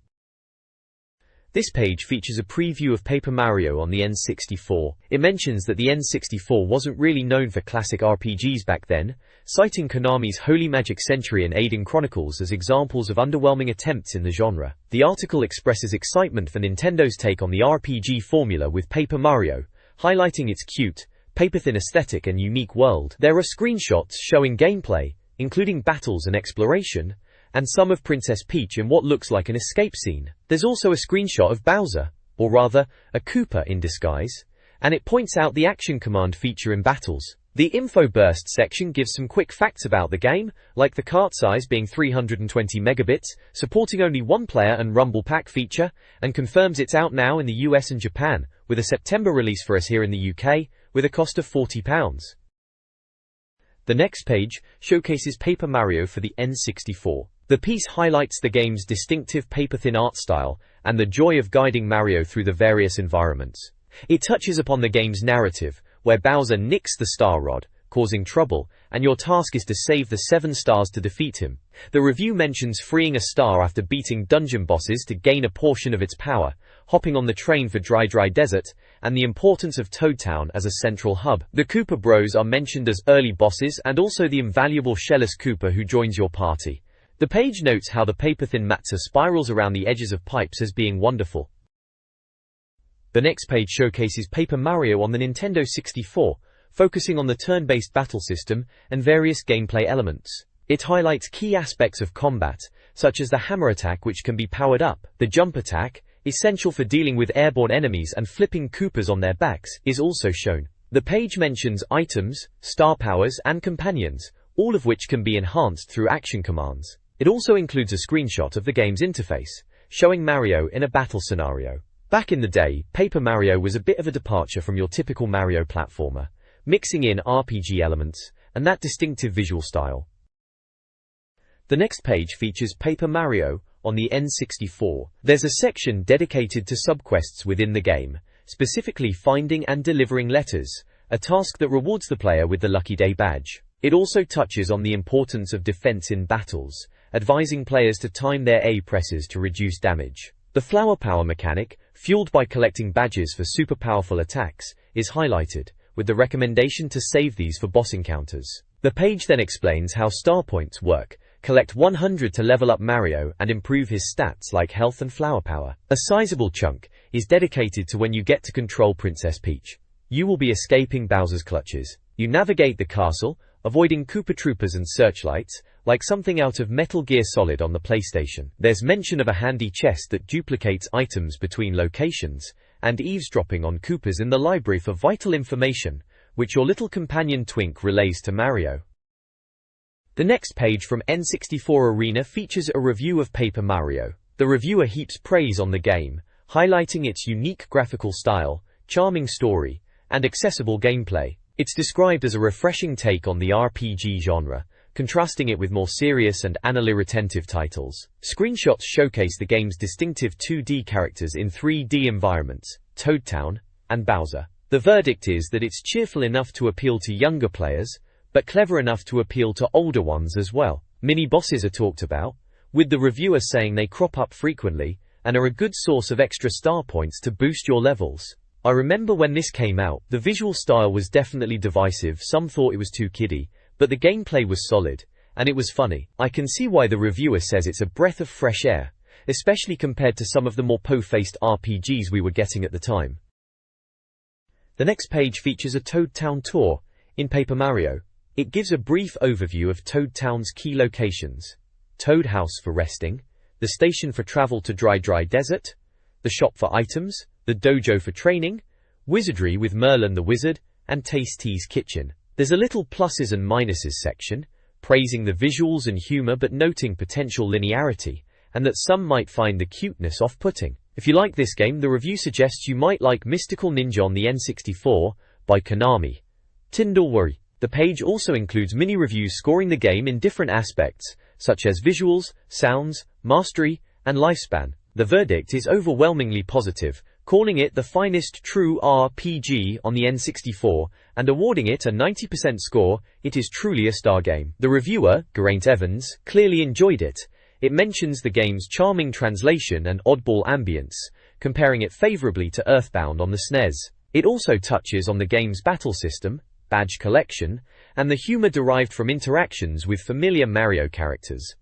This page features a preview of Paper Mario on the N64. It mentions that the N64 wasn't really known for classic RPGs back then, citing Konami's Holy Magic Century and Aiden Chronicles as examples of underwhelming attempts in the genre. The article expresses excitement for Nintendo's take on the RPG formula with Paper Mario, highlighting its cute, paper-thin aesthetic and unique world. There are screenshots showing gameplay, including battles and exploration, and some of Princess Peach in what looks like an escape scene. There's also a screenshot of Bowser, or rather, a Koopa in disguise, and it points out the action command feature in battles. The info burst section gives some quick facts about the game, like the cart size being 320 megabits, supporting only one player and Rumble Pack feature, and confirms it's out now in the US and Japan, with a September release for us here in the UK, with a cost of £40. The next page showcases Paper Mario for the N64. The piece highlights the game's distinctive paper-thin art style and the joy of guiding Mario through the various environments. It touches upon the game's narrative, where Bowser nicks the Star Rod, causing trouble, and your task is to save the 7 stars to defeat him. The review mentions freeing a star after beating dungeon bosses to gain a portion of its power, hopping on the train for Dry Desert, and the importance of Toad Town as a central hub. The Koopa Bros are mentioned as early bosses and also the invaluable Shellless Koopa who joins your party. The page notes how the paper-thin matzo spirals around the edges of pipes as being wonderful. The next page showcases Paper Mario on the Nintendo 64, focusing on the turn-based battle system and various gameplay elements. It highlights key aspects of combat, such as the hammer attack which can be powered up. The jump attack, essential for dealing with airborne enemies and flipping Koopas on their backs, is also shown. The page mentions items, star powers and companions, all of which can be enhanced through action commands. It also includes a screenshot of the game's interface, showing Mario in a battle scenario. Back in the day, Paper Mario was a bit of a departure from your typical Mario platformer, mixing in RPG elements and that distinctive visual style. The next page features Paper Mario on the N64. There's a section dedicated to subquests within the game, specifically finding and delivering letters, a task that rewards the player with the Lucky Day badge. It also touches on the importance of defense in battles, advising players to time their A presses to reduce damage. The flower power mechanic, fueled by collecting badges for super powerful attacks, is highlighted, with the recommendation to save these for boss encounters. The page then explains how star points work. Collect 100 to level up Mario and improve his stats like health and flower power. A sizable chunk is dedicated to when you get to control Princess Peach. You will be escaping Bowser's clutches. You navigate the castle, avoiding Koopa Troopers and searchlights, like something out of Metal Gear Solid on the PlayStation. There's mention of a handy chest that duplicates items between locations, and eavesdropping on Koopas in the library for vital information, which your little companion Twink relays to Mario. The next page from N64 Arena features a review of Paper Mario. The reviewer heaps praise on the game, highlighting its unique graphical style, charming story, and accessible gameplay. It's described as a refreshing take on the RPG genre, contrasting it with more serious and anally-retentive titles. Screenshots showcase the game's distinctive 2D characters in 3D environments, Toad Town and Bowser. The verdict is that it's cheerful enough to appeal to younger players, but clever enough to appeal to older ones as well. Mini-bosses are talked about, with the reviewer saying they crop up frequently and are a good source of extra star points to boost your levels. I remember when this came out, the visual style was definitely divisive. Some thought it was too kiddie, but the gameplay was solid, and it was funny. I can see why the reviewer says it's a breath of fresh air, especially compared to some of the more po-faced RPGs we were getting at the time. The next page features a Toad Town tour in Paper Mario. It gives a brief overview of Toad Town's key locations: Toad House for resting, the station for travel to dry desert, the shop for items, the dojo for training, wizardry with Merlin the wizard, and Tasty's kitchen. There's a little pluses and minuses section, praising the visuals and humor but noting potential linearity, and that some might find the cuteness off-putting. If you like this game, the review suggests you might like Mystical Ninja on the N64 by Konami. Tindall worry. The page also includes mini-reviews scoring the game in different aspects, such as visuals, sounds, mastery, and lifespan. The verdict is overwhelmingly positive, calling it the finest true RPG on the N64, and awarding it a 90% score. It is truly a star game. The reviewer, Geraint Evans, clearly enjoyed it. It mentions the game's charming translation and oddball ambience, comparing it favorably to Earthbound on the SNES. It also touches on the game's battle system, badge collection, and the humor derived from interactions with familiar Mario characters.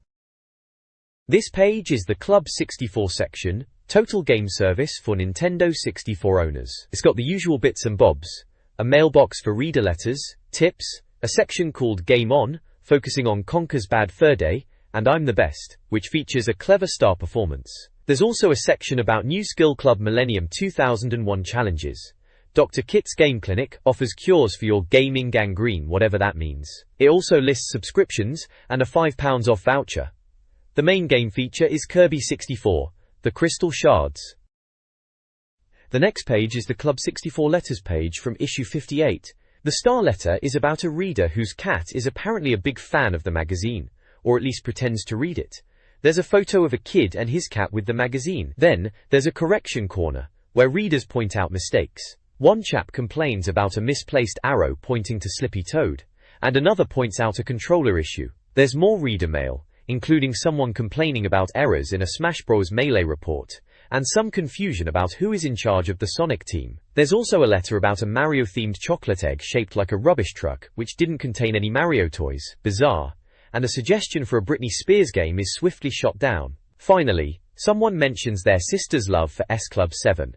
This page is the Club 64 section, total game service for Nintendo 64 owners. It's got the usual bits and bobs, a mailbox for reader letters, tips, a section called Game On, focusing on Conker's Bad Fur Day, and I'm the Best, which features a clever star performance. There's also a section about New Skill Club Millennium 2001 challenges. Dr. Kit's Game Clinic offers cures for your gaming gangrene, whatever that means. It also lists subscriptions and a £5 off voucher. The main game feature is Kirby 64, the Crystal Shards. The next page is the Club 64 letters page from issue 58. The star letter is about a reader whose cat is apparently a big fan of the magazine, or at least pretends to read it. There's a photo of a kid and his cat with the magazine. Then, there's a correction corner, where readers point out mistakes. One chap complains about a misplaced arrow pointing to Slippy Toad, and another points out a controller issue. There's more reader mail, including someone complaining about errors in a Smash Bros. Melee report, and some confusion about who is in charge of the Sonic team. There's also a letter about a Mario-themed chocolate egg shaped like a rubbish truck, which didn't contain any Mario toys. Bizarre. And a suggestion for a Britney Spears game is swiftly shot down. Finally, someone mentions their sister's love for S Club 7.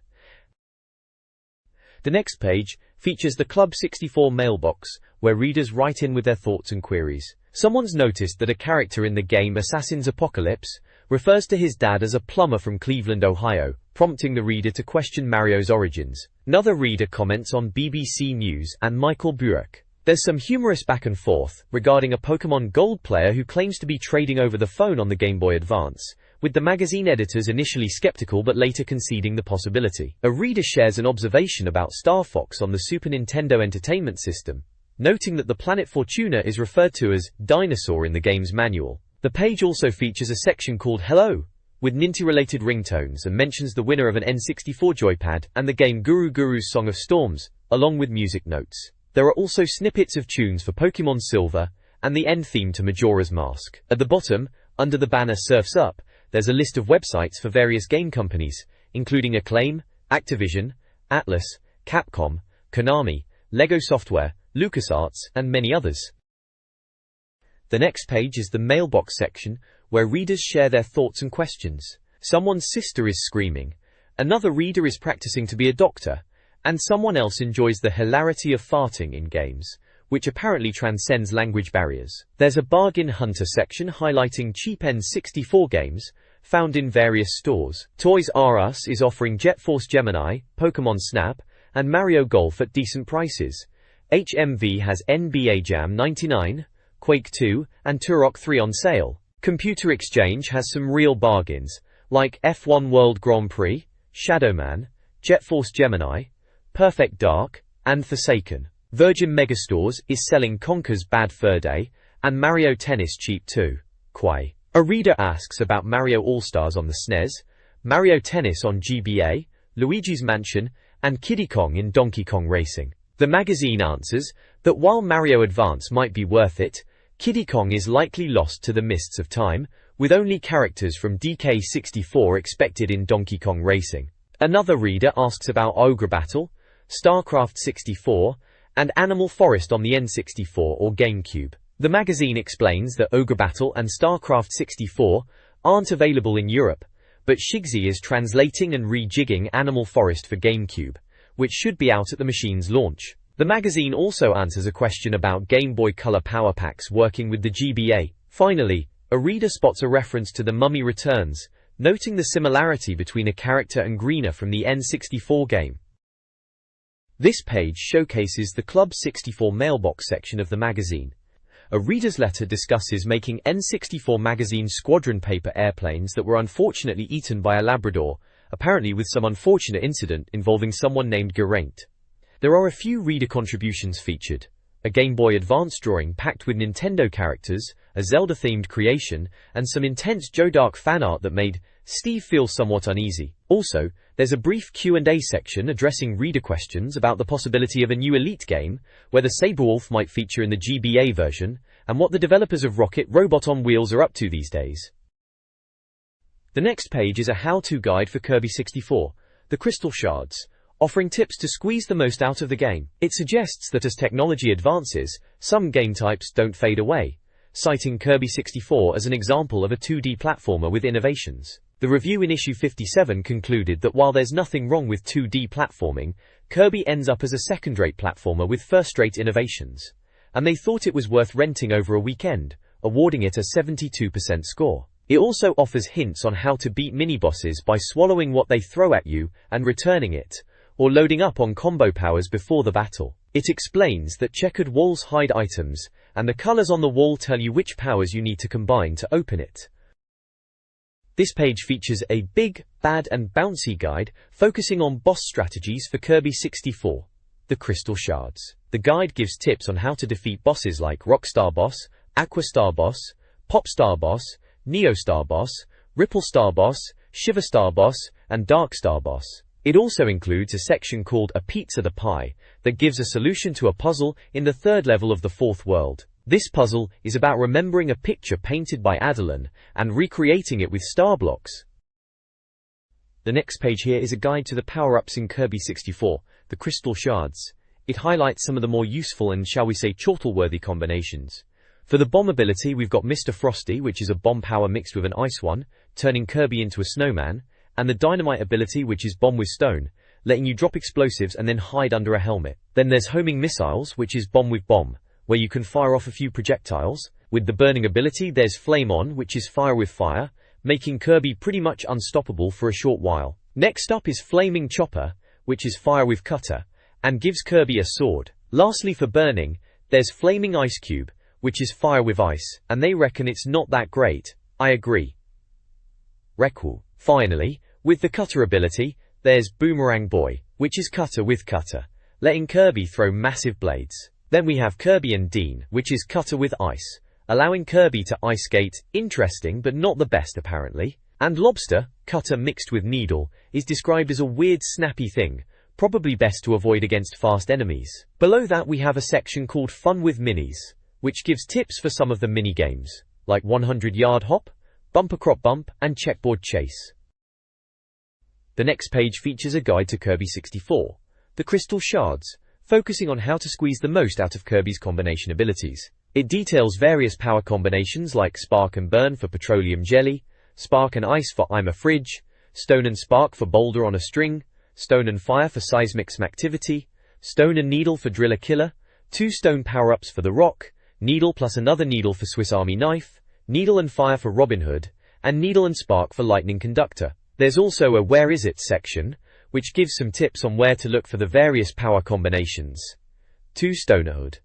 The next page features the Club 64 mailbox, where readers write in with their thoughts and queries. Someone's noticed that a character in the game Assassin's Apocalypse refers to his dad as a plumber from Cleveland, Ohio, prompting the reader to question Mario's origins. Another reader comments on BBC News and Michael Buick. There's some humorous back and forth regarding a Pokemon Gold player who claims to be trading over the phone on the Game Boy Advance, with the magazine editors initially skeptical but later conceding the possibility. A reader shares an observation about Star Fox on the Super Nintendo Entertainment System, noting that the planet Fortuna is referred to as Dinosaur in the game's manual. The page also features a section called Hello, with Ninty-related ringtones, and mentions the winner of an N64 joypad and the game Guru Guru's Song of Storms, along with music notes. There are also snippets of tunes for Pokemon Silver, and the end theme to Majora's Mask. At the bottom, under the banner Surf's Up, there's a list of websites for various game companies, including Acclaim, Activision, Atlas, Capcom, Konami, Lego Software, LucasArts, and many others. The next page is the mailbox section, where readers share their thoughts and questions. Someone's sister is screaming, another reader is practicing to be a doctor, and someone else enjoys the hilarity of farting in games, which apparently transcends language barriers. There's a bargain hunter section highlighting cheap N64 games found in various stores. Toys R Us is offering Jet Force Gemini, Pokemon Snap, and Mario Golf at decent prices. HMV has NBA Jam 99, Quake 2, and Turok 3 on sale. Computer Exchange has some real bargains, like F1 World Grand Prix, Shadowman, Jet Force Gemini, Perfect Dark, and Forsaken. Virgin Megastores is selling Conker's Bad Fur Day, and Mario Tennis cheap too. Quay. A reader asks about Mario All-Stars on the SNES, Mario Tennis on GBA, Luigi's Mansion, and Kiddy Kong in Donkey Kong Racing. The magazine answers that while Mario Advance might be worth it, Kiddy Kong is likely lost to the mists of time, with only characters from DK64 expected in Donkey Kong Racing. Another reader asks about Ogre Battle, StarCraft 64, and Animal Forest on the N64 or GameCube. The magazine explains that Ogre Battle and StarCraft 64 aren't available in Europe, but Shigsy is translating and rejigging Animal Forest for GameCube, which should be out at the machine's launch. The magazine also answers a question about Game Boy Color Power Packs working with the GBA. Finally, A reader spots a reference to The Mummy Returns, noting the similarity between a character and Greener from the N64 game. This page showcases the Club 64 mailbox section of the magazine. A reader's letter discusses making N64 Magazine squadron paper airplanes that were unfortunately eaten by a Labrador, apparently with some unfortunate incident involving someone named Geraint. There are a few reader contributions featured. A Game Boy Advance drawing packed with Nintendo characters, a Zelda-themed creation, and some intense Joe Dark fan art that made Steve feel somewhat uneasy. Also, there's a brief Q&A section addressing reader questions about the possibility of a new Elite game, whether Saberwolf might feature in the GBA version, and what the developers of Rocket Robot on Wheels are up to these days. The next page is a how-to guide for Kirby 64, the Crystal Shards, offering tips to squeeze the most out of the game. It suggests that as technology advances, some game types don't fade away, citing Kirby 64 as an example of a 2D platformer with innovations. The review in issue 57 concluded that while there's nothing wrong with 2D platforming, Kirby ends up as a second-rate platformer with first-rate innovations. And they thought it was worth renting over a weekend, awarding it a 72% score. It also offers hints on how to beat mini-bosses by swallowing what they throw at you and returning it, or loading up on combo powers before the battle. It explains that checkered walls hide items, and the colors on the wall tell you which powers you need to combine to open it. This page features a big, bad and bouncy guide focusing on boss strategies for Kirby 64, the Crystal Shards. The guide gives tips on how to defeat bosses like Rockstar Boss, Aquastar Boss, Popstar Boss, Neostar Boss, Ripplestar Boss, Shiverstar Boss, and Darkstar Boss. It also includes a section called A Pizza the Pie that gives a solution to a puzzle in the third level of the fourth world. This puzzle is about remembering a picture painted by Adeline and recreating it with star blocks. The next page here is a guide to the power-ups in Kirby 64, the Crystal Shards. It highlights some of the more useful and, shall we say, chortle-worthy combinations. For the bomb ability, we've got Mr. Frosty, which is a bomb power mixed with an ice one, turning Kirby into a snowman, and the dynamite ability, which is bomb with stone, letting you drop explosives and then hide under a helmet. Then there's homing missiles, which is bomb with bomb, where you can fire off a few projectiles. With the burning ability, there's Flame On, which is fire with fire, making Kirby pretty much unstoppable for a short while. Next up is Flaming Chopper, which is fire with cutter, and gives Kirby a sword. Lastly, for burning, there's Flaming Ice Cube, which is fire with ice, and they reckon it's not that great. I agree. Reckul. Finally, with the cutter ability, there's Boomerang Boy, which is cutter with cutter, letting Kirby throw massive blades. Then we have Kirby and Dean, which is cutter with ice, allowing Kirby to ice skate, interesting but not the best apparently. And Lobster, cutter mixed with needle, is described as a weird snappy thing, probably best to avoid against fast enemies. Below that we have a section called Fun with Minis, which gives tips for some of the mini games, like 100-yard hop, bumper crop bump, and checkboard chase. The next page features a guide to Kirby 64, the Crystal Shards, focusing on how to squeeze the most out of Kirby's combination abilities. It details various power combinations like Spark and Burn for Petroleum Jelly, Spark and Ice for I'm a Fridge, Stone and Spark for Boulder on a String, Stone and Fire for Seismic Smacktivity, Stone and Needle for Driller Killer, 2 stone power-ups for the Rock, Needle plus another Needle for Swiss Army Knife, Needle and Fire for Robin Hood, and Needle and Spark for Lightning Conductor. There's also a Where Is It section, which gives some tips on where to look for the various power combinations. 2 Stonerhood.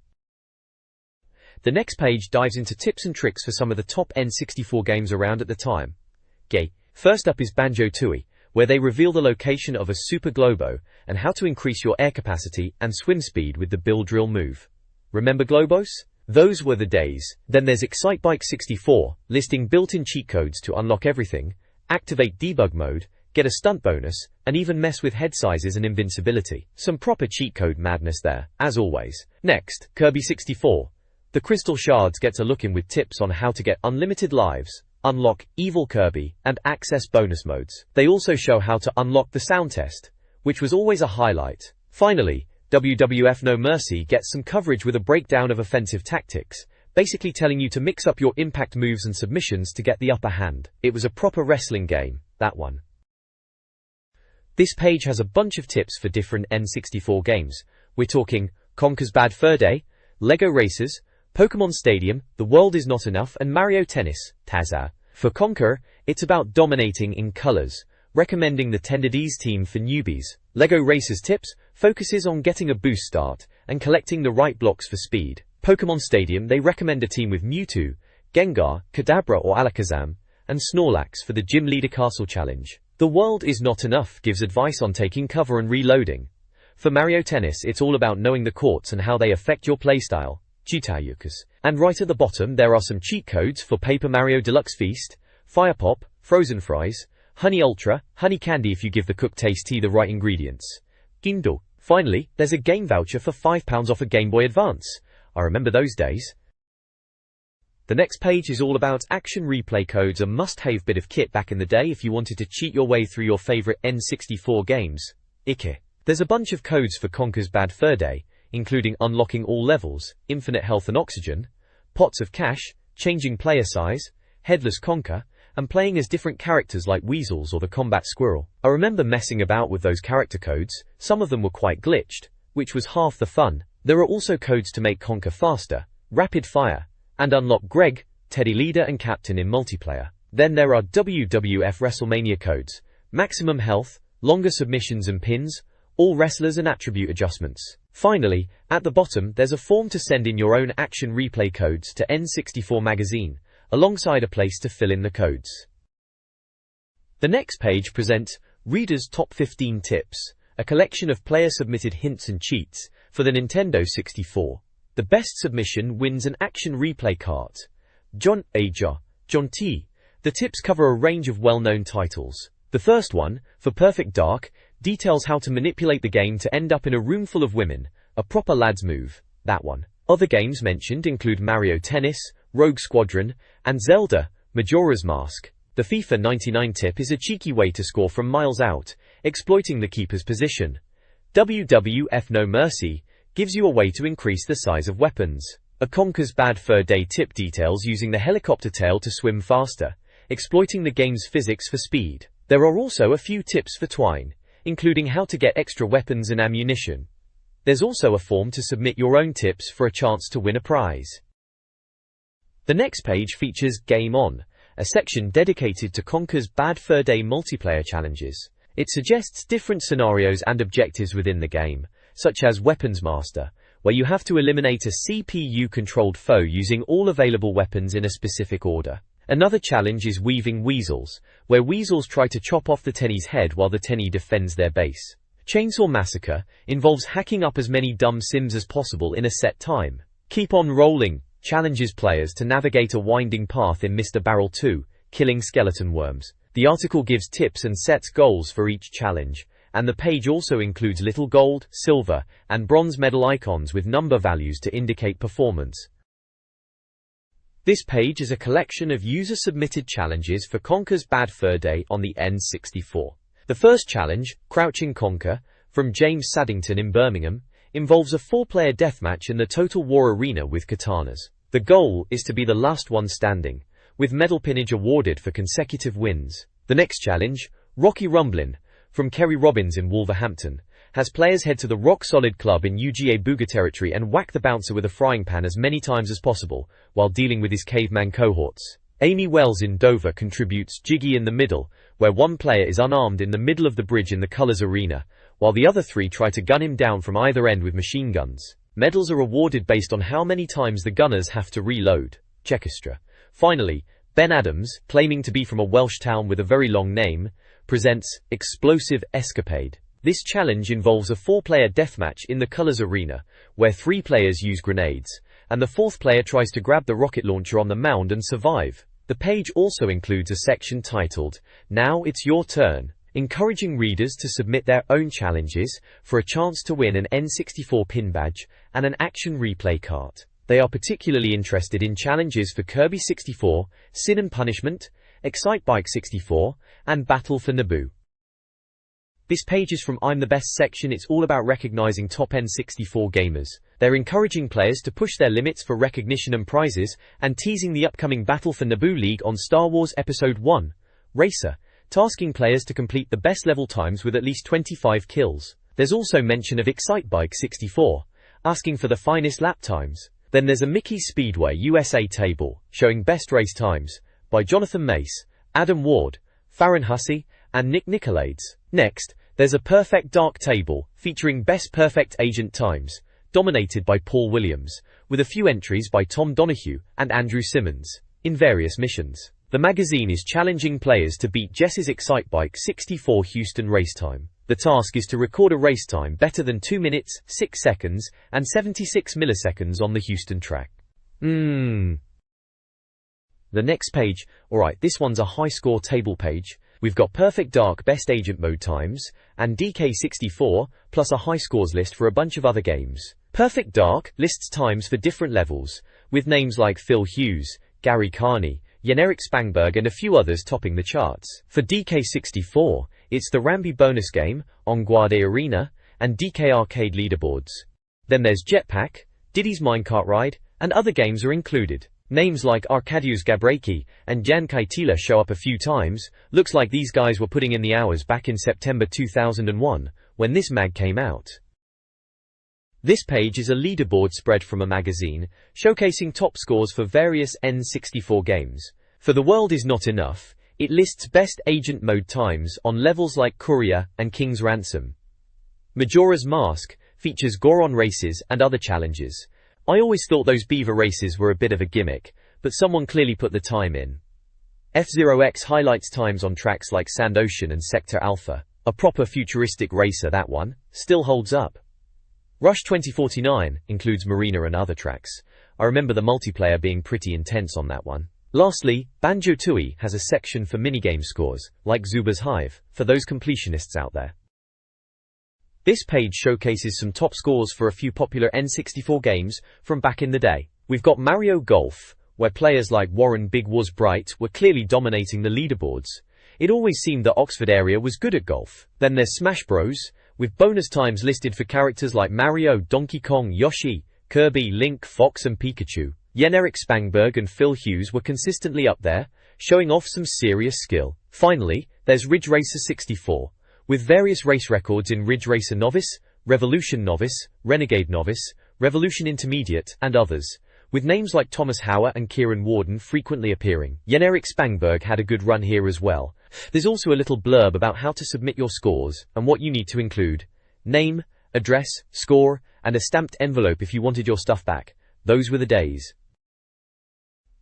The next page dives into tips and tricks for some of the top N64 games around at the time. First up is Banjo-Tooie, where they reveal the location of a Super Globo and how to increase your air capacity and swim speed with the Bill Drill move. Remember Globos? Those were the days. Then there's Excitebike 64, listing built-in cheat codes to unlock everything, activate debug mode, get a stunt bonus, and even mess with head sizes and invincibility. Some proper cheat code madness there, as always. Next, Kirby 64. The Crystal Shards gets a look in with tips on how to get unlimited lives, unlock Evil Kirby, and access bonus modes. They also show how to unlock the sound test, which was always a highlight. Finally, WWF No Mercy gets some coverage with a breakdown of offensive tactics, basically telling you to mix up your impact moves and submissions to get the upper hand. It was a proper wrestling game, that one. This page has a bunch of tips for different N64 games. We're talking Conker's Bad Fur Day, Lego Racers, Pokémon Stadium, The World Is Not Enough, and Mario Tennis, Taza. For Conquer, it's about dominating in colors, recommending the Tendidees team for newbies. LEGO Racers Tips focuses on getting a boost start and collecting the right blocks for speed. Pokémon Stadium, they recommend a team with Mewtwo, Gengar, Kadabra or Alakazam, and Snorlax for the Gym Leader Castle Challenge. The World Is Not Enough gives advice on taking cover and reloading. For Mario Tennis, it's all about knowing the courts and how they affect your playstyle. And right at the bottom there are some cheat codes for Paper Mario Deluxe Feast, Fire Pop, Frozen Fries, Honey Ultra, Honey Candy if you give the cook tasty the right ingredients. Gindo. Finally, there's a game voucher for £5 off a Game Boy Advance. I remember those days. The next page is all about action replay codes, a must-have bit of kit back in the day if you wanted to cheat your way through your favorite N64 games. There's a bunch of codes for Conker's Bad Fur Day, including unlocking all levels, infinite health and oxygen, pots of cash, changing player size, headless Conker, and playing as different characters like Weasels or the Combat Squirrel. I remember messing about with those character codes. Some of them were quite glitched, which was half the fun. There are also codes to make Conker faster, rapid fire, and unlock Greg, Teddy Leader and Captain in multiplayer. Then there are WWF WrestleMania codes, maximum health, longer submissions and pins, all wrestlers and attribute adjustments. Finally, at the bottom there's a form to send in your own action replay codes to N64 Magazine, alongside a place to fill in the codes. The next page presents Reader's Top 15 Tips, a collection of player-submitted hints and cheats for the Nintendo 64. The best submission wins an action replay cart. John T. The tips cover a range of well-known titles. The first one, for Perfect Dark, details how to manipulate the game to end up in a room full of women, a proper lad's move, that one. Other games mentioned include Mario Tennis, Rogue Squadron, and Zelda, Majora's Mask. The FIFA 99 tip is a cheeky way to score from miles out, exploiting the keeper's position. WWF No Mercy gives you a way to increase the size of weapons. A Conker's Bad Fur Day tip details using the helicopter tail to swim faster, exploiting the game's physics for speed. There are also a few tips for Twine, including how to get extra weapons and ammunition. There's also a form to submit your own tips for a chance to win a prize. The next page features Game On, a section dedicated to Conker's Bad Fur Day multiplayer challenges. It suggests different scenarios and objectives within the game, such as Weapons Master, where you have to eliminate a CPU-controlled foe using all available weapons in a specific order. Another challenge is Weaving Weasels, where weasels try to chop off the Tenny's head while the Tenny defends their base. Chainsaw Massacre involves hacking up as many dumb sims as possible in a set time. Keep On Rolling challenges players to navigate a winding path in Mr. Barrel 2, killing skeleton worms. The article gives tips and sets goals for each challenge, and the page also includes little gold, silver, and bronze medal icons with number values to indicate performance. This page is a collection of user-submitted challenges for Conker's Bad Fur Day on the N64. The first challenge, Crouching Conker, from James Saddington in Birmingham, involves a 4-player deathmatch in the Total War arena with katanas. The goal is to be the last one standing, with medal pinnage awarded for consecutive wins. The next challenge, Rocky Rumblin', from Kerry Robbins in Wolverhampton, has players head to the Rock Solid Club in UGA Booga territory and whack the bouncer with a frying pan as many times as possible, while dealing with his caveman cohorts. Amy Wells in Dover contributes Jiggy in the Middle, where one player is unarmed in the middle of the bridge in the Colours arena, while the other 3 try to gun him down from either end with machine guns. Medals are awarded based on how many times the gunners have to reload. Chekistra. Finally, Ben Adams, claiming to be from a Welsh town with a very long name, presents Explosive Escapade. This challenge involves a 4-player deathmatch in the Colours arena, where 3 players use grenades, and the 4th player tries to grab the rocket launcher on the mound and survive. The page also includes a section titled, Now It's Your Turn, encouraging readers to submit their own challenges for a chance to win an N64 pin badge and an action replay cart. They are particularly interested in challenges for Kirby 64, Sin and Punishment, Excitebike 64, and Battle for Naboo. This page is from I'm the Best section. It's all about recognizing top N64 gamers. They're encouraging players to push their limits for recognition and prizes, and teasing the upcoming Battle for Naboo League on Star Wars Episode 1, Racer, tasking players to complete the best level times with at least 25 kills. There's also mention of Excitebike 64, asking for the finest lap times. Then there's a Mickey Speedway USA table showing best race times by Jonathan Mace, Adam Ward, Farron Hussey, and Nick Nicolades. Next, there's a Perfect Dark table featuring best perfect agent times, dominated by Paul Williams, with a few entries by Tom Donahue and Andrew Simmons, in various missions. The magazine is challenging players to beat Jess's Excitebike 64 Houston race time. The task is to record a race time better than 2 minutes, 6 seconds, and 76 milliseconds on the Houston track. The next page, alright, this one's a high score table page. We've got Perfect Dark best agent mode times, and DK64, plus a high scores list for a bunch of other games. Perfect Dark lists times for different levels, with names like Phil Hughes, Gary Carney, Jan-Erik Spangberg and a few others topping the charts. For DK64, it's the Rambi bonus game, On Guarde Arena, and DK Arcade leaderboards. Then there's Jetpack, Diddy's Minecart Ride, and other games are included. Names like Arkadiusz Gabreki and Jan Kaitila show up a few times. Looks like these guys were putting in the hours back in September 2001, when this mag came out. This page is a leaderboard spread from a magazine, showcasing top scores for various N64 games. For The World Is Not Enough, it lists best agent mode times on levels like Courier and King's Ransom. Majora's Mask features Goron races and other challenges. I always thought those beaver races were a bit of a gimmick, but someone clearly put the time in. F-Zero X highlights times on tracks like Sand Ocean and Sector Alpha. A proper futuristic racer, that one. Still holds up. Rush 2049 includes Marina and other tracks. I remember the multiplayer being pretty intense on that one. Lastly, Banjo-Tooie has a section for minigame scores, like Zuba's Hive, for those completionists out there. This page showcases some top scores for a few popular N64 games from back in the day. We've got Mario Golf, where players like Warren Big Wuz Bright were clearly dominating the leaderboards. It always seemed the Oxford area was good at golf. Then there's Smash Bros, with bonus times listed for characters like Mario, Donkey Kong, Yoshi, Kirby, Link, Fox and Pikachu. Jan-Erik Spangberg and Phil Hughes were consistently up there, showing off some serious skill. Finally, there's Ridge Racer 64, with various race records in Ridge Racer Novice, Revolution Novice, Renegade Novice, Revolution Intermediate, and others, with names like Thomas Hauer and Kieran Warden frequently appearing. Jan-Erik Spangberg had a good run here as well. There's also a little blurb about how to submit your scores and what you need to include. Name, address, score, and a stamped envelope if you wanted your stuff back. Those were the days.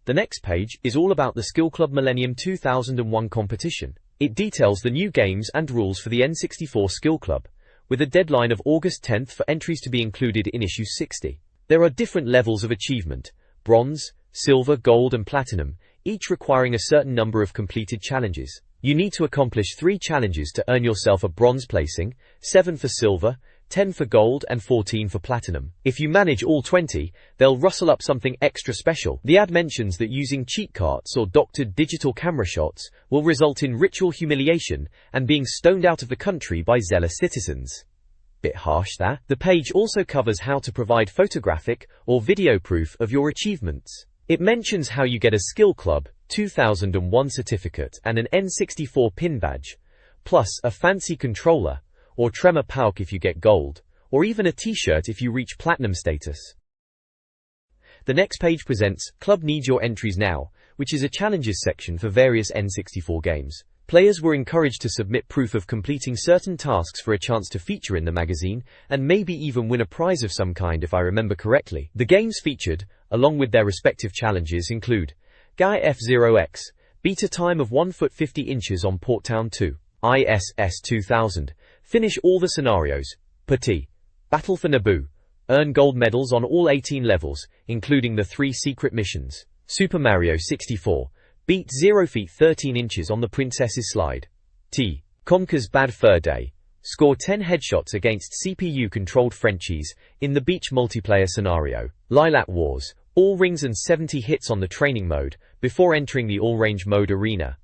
The next page is all about the Skill Club Millennium 2001 competition. It details the new games and rules for the N64 Skill Club, with a deadline of August 10th for entries to be included in issue 60. There are different levels of achievement: bronze, silver, gold and platinum, each requiring a certain number of completed challenges. You need to accomplish 3 challenges to earn yourself a bronze placing, 7 for silver, 10 for gold and 14 for platinum. If you manage all 20, they'll rustle up something extra special. The ad mentions that using cheat carts or doctored digital camera shots will result in ritual humiliation and being stoned out of the country by zealous citizens. Bit harsh, that. The page also covers how to provide photographic or video proof of your achievements. It mentions how you get a Skill Club 2001 certificate and an N64 pin badge, plus a fancy controller, or Tremor Pauk if you get gold, or even a t-shirt if you reach platinum status. The next page presents Club Needs Your Entries Now, which is a challenges section for various N64 games. Players were encouraged to submit proof of completing certain tasks for a chance to feature in the magazine, and maybe even win a prize of some kind if I remember correctly. The games featured, along with their respective challenges, include Guy F-Zero X, beat a time of 1 foot 50 inches on Porttown 2, ISS 2000, finish all the scenarios, Petit, Battle for Naboo, earn gold medals on all 18 levels, including the 3 secret missions, Super Mario 64, beat 0 feet 13 inches on the Princess's Slide, T, conquers Bad Fur Day, score 10 headshots against CPU-controlled Frenchies in the beach multiplayer scenario, Lilac Wars, all rings and 70 hits on the training mode, before entering the all-range mode arena,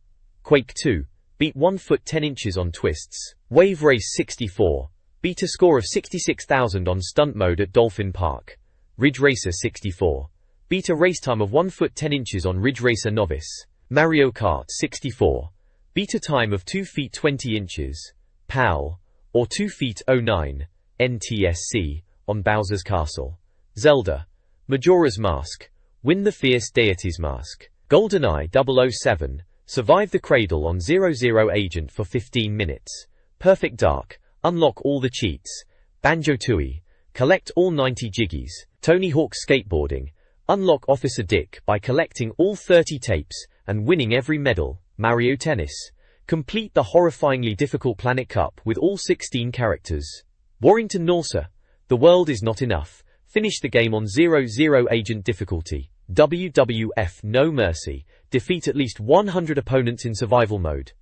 Quake 2, beat 1 foot 10 inches on Twists, Wave Race 64, beat a score of 66,000 on stunt mode at Dolphin Park, Ridge Racer 64, beat a race time of 1 foot 10 inches on Ridge Racer Novice, Mario Kart 64, beat a time of 2 feet 20 inches, PAL, or 2 feet 09, NTSC, on Bowser's Castle, Zelda, Majora's Mask. Win the Fierce Deity's Mask. GoldenEye 007. Survive the cradle on 00 Agent for 15 minutes. Perfect Dark. Unlock all the cheats. Banjo-Tooie. Collect all 90 Jiggies. Tony Hawk's Skateboarding. Unlock Officer Dick by collecting all 30 tapes and winning every medal. Mario Tennis. Complete the horrifyingly difficult Planet Cup with all 16 characters. Warrington Norsa. The World Is Not Enough. Finish the game on 00 Agent difficulty. WWF No Mercy. Defeat at least 100 opponents in survival mode.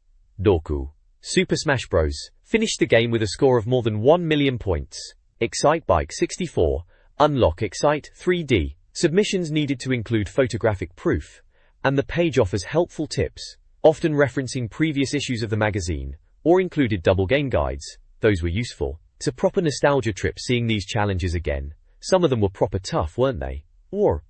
Dorku. Super Smash Bros. Finish the game with a score of more than 1 million points. Excitebike 64. Unlock Excite 3D. Submissions needed to include photographic proof. And the page offers helpful tips, often referencing previous issues of the magazine, or included double game guides. Those were useful. It's a proper nostalgia trip seeing these challenges again. Some of them were proper tough, weren't they? Or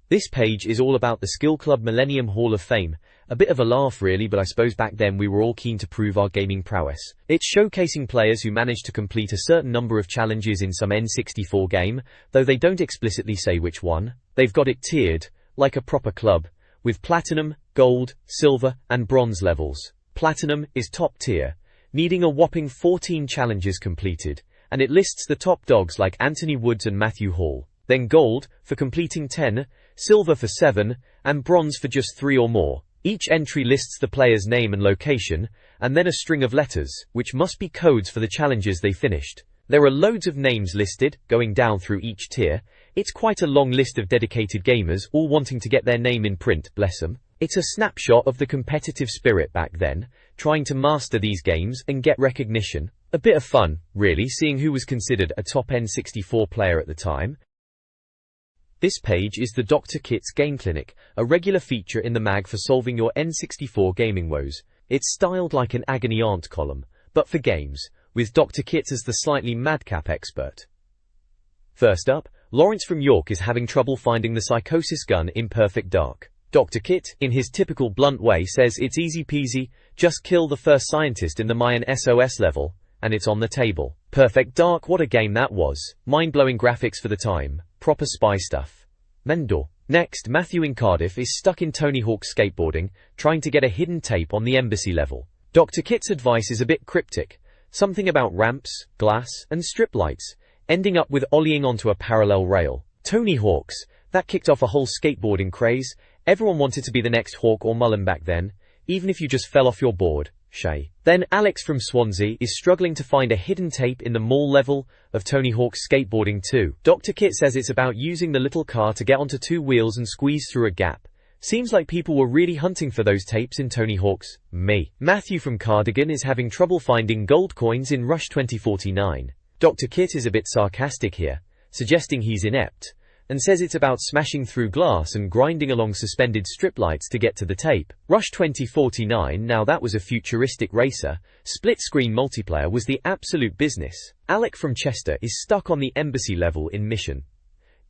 this page is all about the Skill Club Millennium Hall of Fame. A bit of a laugh really, but I suppose back then we were all keen to prove our gaming prowess. It's showcasing players who managed to complete a certain number of challenges in some N64 game, though they don't explicitly say which one. They've got it tiered, like a proper club, with Platinum, Gold, Silver, and Bronze levels. Platinum is top tier, needing a whopping 14 challenges completed, and it lists the top dogs like Anthony Woods and Matthew Hall. Then Gold, for completing 10, Silver for 7, and Bronze for just 3 or more. Each entry lists the player's name and location, and then a string of letters, which must be codes for the challenges they finished. There are loads of names listed, going down through each tier. It's quite a long list of dedicated gamers, all wanting to get their name in print, bless them. It's a snapshot of the competitive spirit back then, trying to master these games and get recognition. A bit of fun, really, seeing who was considered a top N64 player at the time. This page is the Dr. Kit's Game Clinic, a regular feature in the mag for solving your N64 gaming woes. It's styled like an agony aunt column, but for games, with Dr. Kit as the slightly madcap expert. First up, Lawrence from York is having trouble finding the Psychosis gun in Perfect Dark. Dr. Kit, in his typical blunt way, says it's easy peasy, just kill the first scientist in the Mayan SOS level, and it's on the table. Perfect Dark, what a game that was. Mind-blowing graphics for the time. Proper spy stuff. Mendor. Next, Matthew in Cardiff is stuck in Tony Hawk's Skateboarding, trying to get a hidden tape on the embassy level. Dr. Kit's advice is a bit cryptic. Something about ramps, glass, and strip lights, ending up with ollieing onto a parallel rail. Tony Hawk's. That kicked off a whole skateboarding craze. Everyone wanted to be the next Hawk or Mullen back then, even if you just fell off your board. Shay. Then Alex from Swansea is struggling to find a hidden tape in the mall level of Tony Hawk's Skateboarding 2. Dr. Kit says it's about using the little car to get onto 2 wheels and squeeze through a gap. Seems like people were really hunting for those tapes in Tony Hawk's. Me. Matthew from Cardigan is having trouble finding gold coins in Rush 2049. Dr. Kit is a bit sarcastic here, suggesting he's inept, and says it's about smashing through glass and grinding along suspended strip lights to get to the tape. Rush 2049, now that was a futuristic racer. Split-screen multiplayer was the absolute business. Alec from Chester is stuck on the embassy level in Mission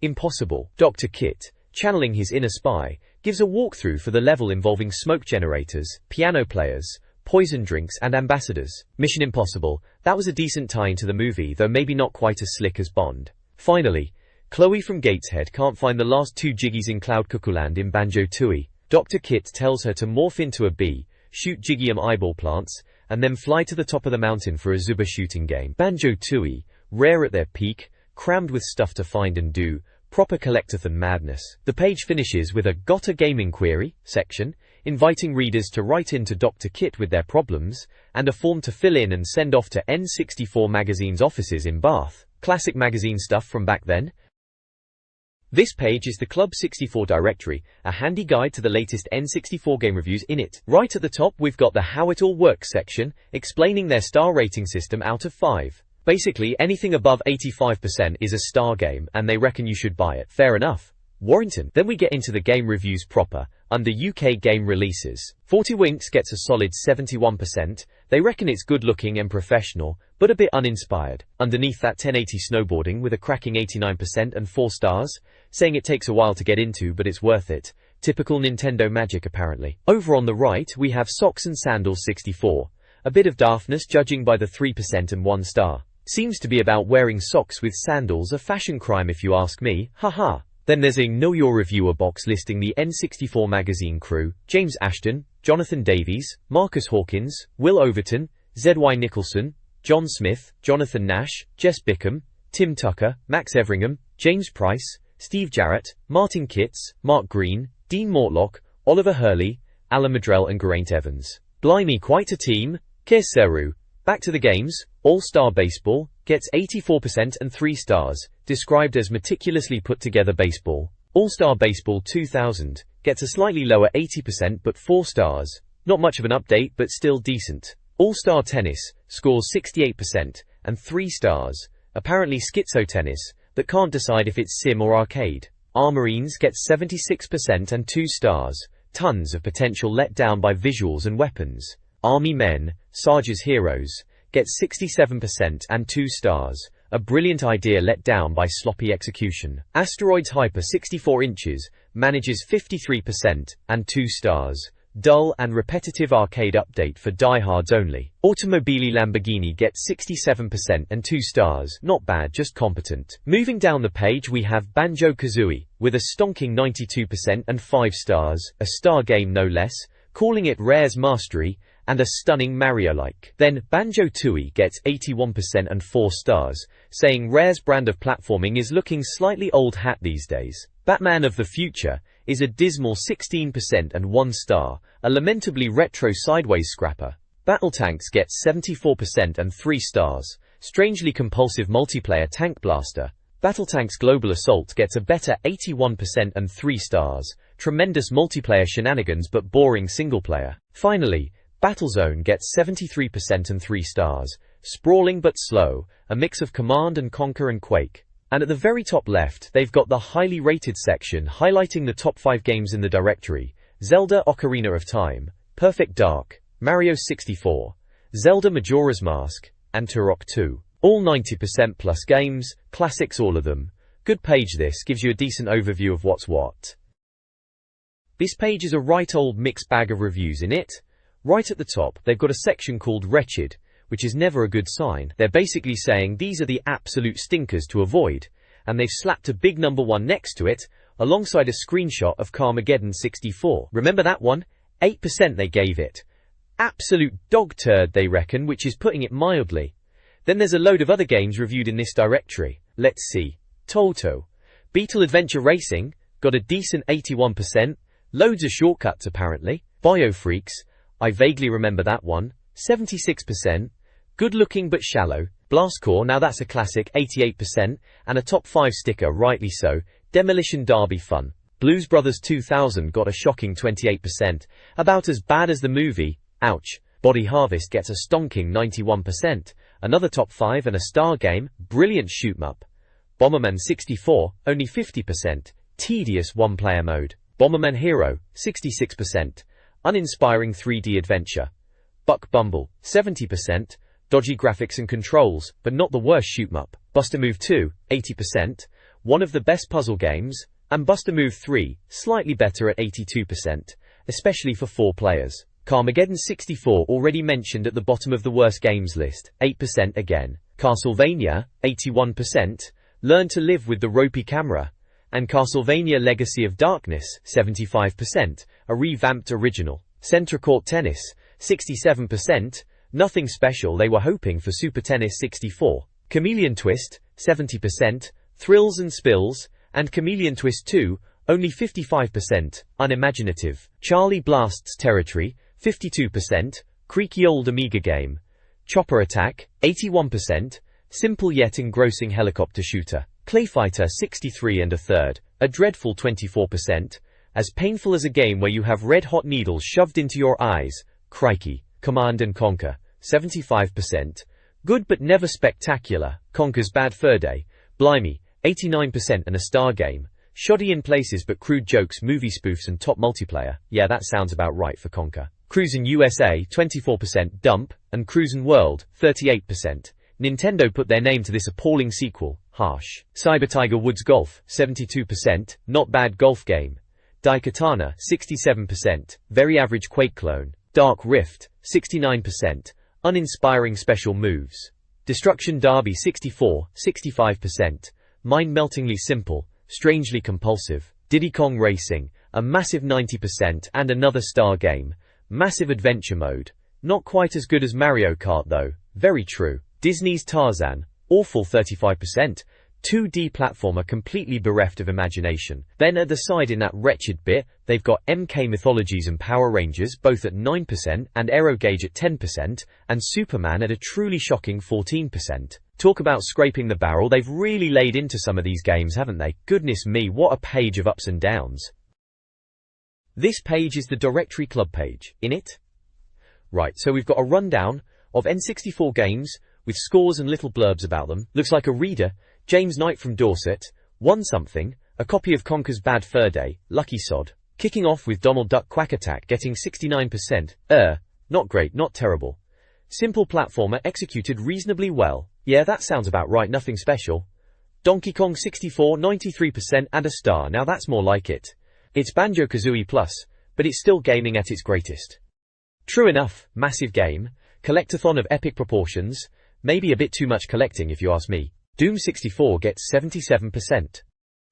Impossible. Dr. Kit, channeling his inner spy, gives a walkthrough for the level involving smoke generators, piano players, poison drinks and ambassadors. Mission Impossible, that was a decent tie-in to the movie, though maybe not quite as slick as Bond. Finally, Chloe from Gateshead can't find the last 2 Jiggies in Cloud Cuckoo Land in Banjo-Tooie. Dr. Kit tells her to morph into a bee, shoot Jiggium eyeball plants, and then fly to the top of the mountain for a Zuba shooting game. Banjo-Tooie, rare at their peak, crammed with stuff to find and do, proper collectathon madness. The page finishes with a "Got a Gaming Query" section, inviting readers to write in to Dr. Kit with their problems, and a form to fill in and send off to N64 Magazine's offices in Bath. Classic magazine stuff from back then. This page is the Club 64 directory, a handy guide to the latest N64 game reviews in it. Right at the top we've got the How It All Works section, explaining their star rating system out of 5. Basically, anything above 85% is a star game, and they reckon you should buy it. Fair enough. Warrington. Then we get into the game reviews proper, under UK game releases. 40 Winks gets a solid 71%, they reckon it's good looking and professional, but a bit uninspired. Underneath that 1080 Snowboarding with a cracking 89% and 4 stars, saying it takes a while to get into but it's worth it. Typical Nintendo magic apparently. Over on the right we have Socks and Sandals 64, a bit of daftness judging by the 3% and 1 star. Seems to be about wearing socks with sandals, a fashion crime if you ask me, haha. Then there's a Know Your Reviewer box listing the N64 Magazine crew: James Ashton, Jonathan Davies, Marcus Hawkins, Will Overton, Z.Y. Nicholson, John Smith, Jonathan Nash, Jess Bickham, Tim Tucker, Max Everingham, James Price, Steve Jarrett, Martin Kitts, Mark Green, Dean Mortlock, Oliver Hurley, Alan Madrell and Geraint Evans. Blimey, quite a team. Kirseru. Back to the games. All-Star Baseball gets 84% and 3 stars, described as meticulously put together baseball. All-Star Baseball 2000 gets a slightly lower 80% but 4 stars. Not much of an update but still decent. All-Star Tennis scores 68% and 3 stars. Apparently schizo tennis that can't decide if it's sim or arcade. Armorines gets 76% and 2 stars. Tons of potential let down by visuals and weapons. Army Men, Sarge's Heroes, gets 67% and 2 stars. A brilliant idea let down by sloppy execution. Asteroids Hyper 64 inches manages 53% and 2 stars. Dull and repetitive arcade update for diehards only. Automobili Lamborghini gets 67% and 2 stars. Not bad, just competent. Moving down the page we have Banjo-Kazooie, with a stonking 92% and 5 stars, a star game no less, calling it Rare's mastery, and a stunning Mario-like. Then Banjo-Tooie gets 81% and 4 stars, saying Rare's brand of platforming is looking slightly old hat these days. Batman of the Future is a dismal 16% and 1 star, a lamentably retro sideways scrapper. Battletanks gets 74% and 3 stars, strangely compulsive multiplayer tank blaster. Battletanks Global Assault gets a better 81% and 3 stars, tremendous multiplayer shenanigans but boring singleplayer. Finally, Battlezone gets 73% and 3 stars, sprawling but slow, a mix of Command and Conquer and Quake. And at the very top left, they've got the highly rated section highlighting the top 5 games in the directory: Zelda Ocarina of Time, Perfect Dark, Mario 64, Zelda Majora's Mask, and Turok 2. All 90% plus games, classics all of them. Good page. This gives you a decent overview of what's what. This page is a right old mixed bag of reviews in it. Right at the top, they've got a section called Wretched, which is never a good sign. They're basically saying these are the absolute stinkers to avoid, and they've slapped a big number 1 next to it, alongside a screenshot of Carmageddon 64. Remember that one? 8% they gave it. Absolute dog turd, they reckon, which is putting it mildly. Then there's a load of other games reviewed in this directory. Let's see. Toto. Beetle Adventure Racing got a decent 81%. Loads of shortcuts apparently. Biofreaks. I vaguely remember that one. 76%. Good looking but shallow. Blastcore, now that's a classic, 88%, and a top 5 sticker, rightly so. Demolition Derby fun. Blues Brothers 2000 got a shocking 28%, about as bad as the movie. Ouch. Body Harvest gets a stonking 91%. Another top 5 and a star game, brilliant shoot 'em up. Bomberman 64, only 50%. Tedious one-player mode. Bomberman Hero, 66%. Uninspiring 3D adventure. Buck Bumble, 70%. Dodgy graphics and controls, but not the worst shoot 'em up. Buster Move 2, 80%. One of the best puzzle games. And Buster Move 3, slightly better at 82%, especially for 4 players. Carmageddon 64, already mentioned at the bottom of the worst games list, 8% again. Castlevania, 81%. Learn to live with the ropey camera. And Castlevania Legacy of Darkness, 75%, a revamped original. Centra Court Tennis, 67%, nothing special, they were hoping for Super Tennis 64. Chameleon Twist, 70%, Thrills and Spills, and Chameleon Twist 2, only 55%, unimaginative. Charlie Blast's Territory, 52%, creaky old Amiga game. Chopper Attack, 81%, simple yet engrossing helicopter shooter. Clayfighter 63 and a third, a dreadful 24%, as painful as a game where you have red-hot needles shoved into your eyes. Crikey. Command and Conquer, 75%, good but never spectacular. Conquer's Bad Fur Day, blimey, 89% and a star game. Shoddy in places but crude jokes, movie spoofs and top multiplayer. Yeah, that sounds about right for Conquer. Cruisin' USA, 24%, dump, and Cruisin' World, 38%. Nintendo put their name to this appalling sequel. Harsh. Cyber Tiger Woods Golf, 72%, not bad golf game. Daikatana, 67%, very average Quake clone. Dark Rift, 69%, uninspiring special moves. Destruction Derby 64, 65%. Mind-meltingly simple, strangely compulsive. Diddy Kong Racing, a massive 90% and another star game. Massive adventure mode. Not quite as good as Mario Kart though, very true. Disney's Tarzan, awful 35%. 2D platformer completely bereft of imagination. Then at the side in that wretched bit, they've got MK Mythologies and Power Rangers both at 9% and Aerogauge at 10% and Superman at a truly shocking 14%. Talk about scraping the barrel, they've really laid into some of these games, haven't they? Goodness me, what a page of ups and downs. This page is the Directory Club page. In it? Right, so we've got a rundown of N64 games with scores and little blurbs about them. Looks like a reader, James Knight from Dorset, won something, a copy of Conker's Bad Fur Day, lucky sod. Kicking off with Donald Duck Quack Attack getting 69%, not great, not terrible. Simple platformer executed reasonably well. Yeah, that sounds about right, nothing special. Donkey Kong 64, 93% and a star, now that's more like it. It's Banjo-Kazooie Plus, but it's still gaming at its greatest. True enough, massive game, collectathon of epic proportions, maybe a bit too much collecting if you ask me. Doom 64 gets 77%.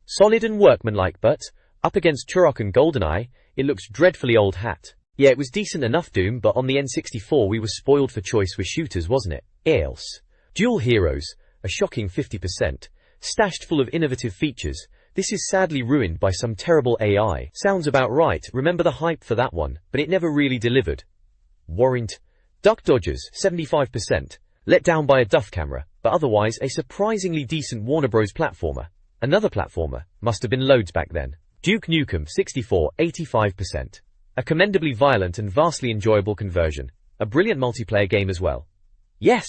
Solid and workmanlike, but, up against Turok and GoldenEye, it looks dreadfully old hat. Yeah, it was decent enough Doom, but on the N64 we were spoiled for choice with shooters, wasn't it? Else. Dual Heroes, a shocking 50%. Stashed full of innovative features, this is sadly ruined by some terrible AI. Sounds about right, remember the hype for that one, but it never really delivered. Warrant. Duck Dodgers, 75%. Let down by a duff camera, but otherwise a surprisingly decent Warner Bros. Platformer. Another platformer, must have been loads back then. Duke Nukem 64, 85%. A commendably violent and vastly enjoyable conversion. A brilliant multiplayer game as well. Yes!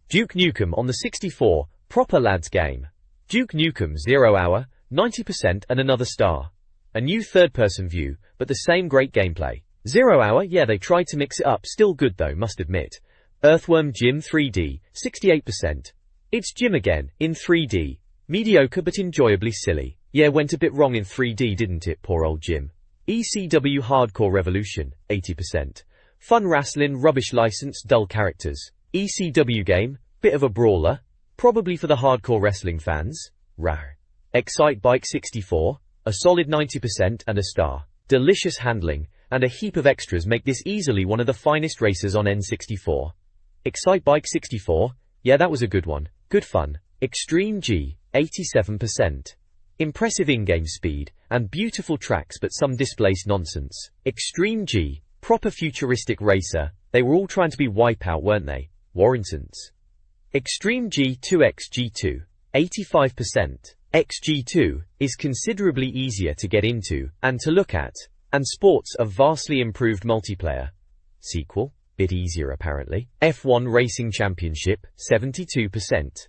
Duke Nukem on the 64, proper lads game. Duke Nukem 0 Hour, 90% and another star. A new third-person view, but the same great gameplay. 0 Hour, yeah, they tried to mix it up, still good though, must admit. Earthworm Jim 3D, 68%. It's Jim again, in 3D. Mediocre but enjoyably silly. Yeah, went a bit wrong in 3D, didn't it, poor old Jim. ECW Hardcore Revolution, 80%. Fun wrestling, rubbish license, dull characters. ECW game, bit of a brawler. Probably for the hardcore wrestling fans. Rawr. Excite Bike 64, a solid 90% and a star. Delicious handling, and a heap of extras make this easily one of the finest races on N64. Excite Bike 64, yeah, that was a good one. Good fun. Extreme G, 87%. Impressive in-game speed, and beautiful tracks but some displaced nonsense. Extreme G, proper futuristic racer, they were all trying to be Wipeout, weren't they? Warringtons. Extreme G 2X G2, 85%. XG2 is considerably easier to get into and to look at, and sports a vastly improved multiplayer. Sequel, bit easier apparently. F1 Racing Championship, 72%.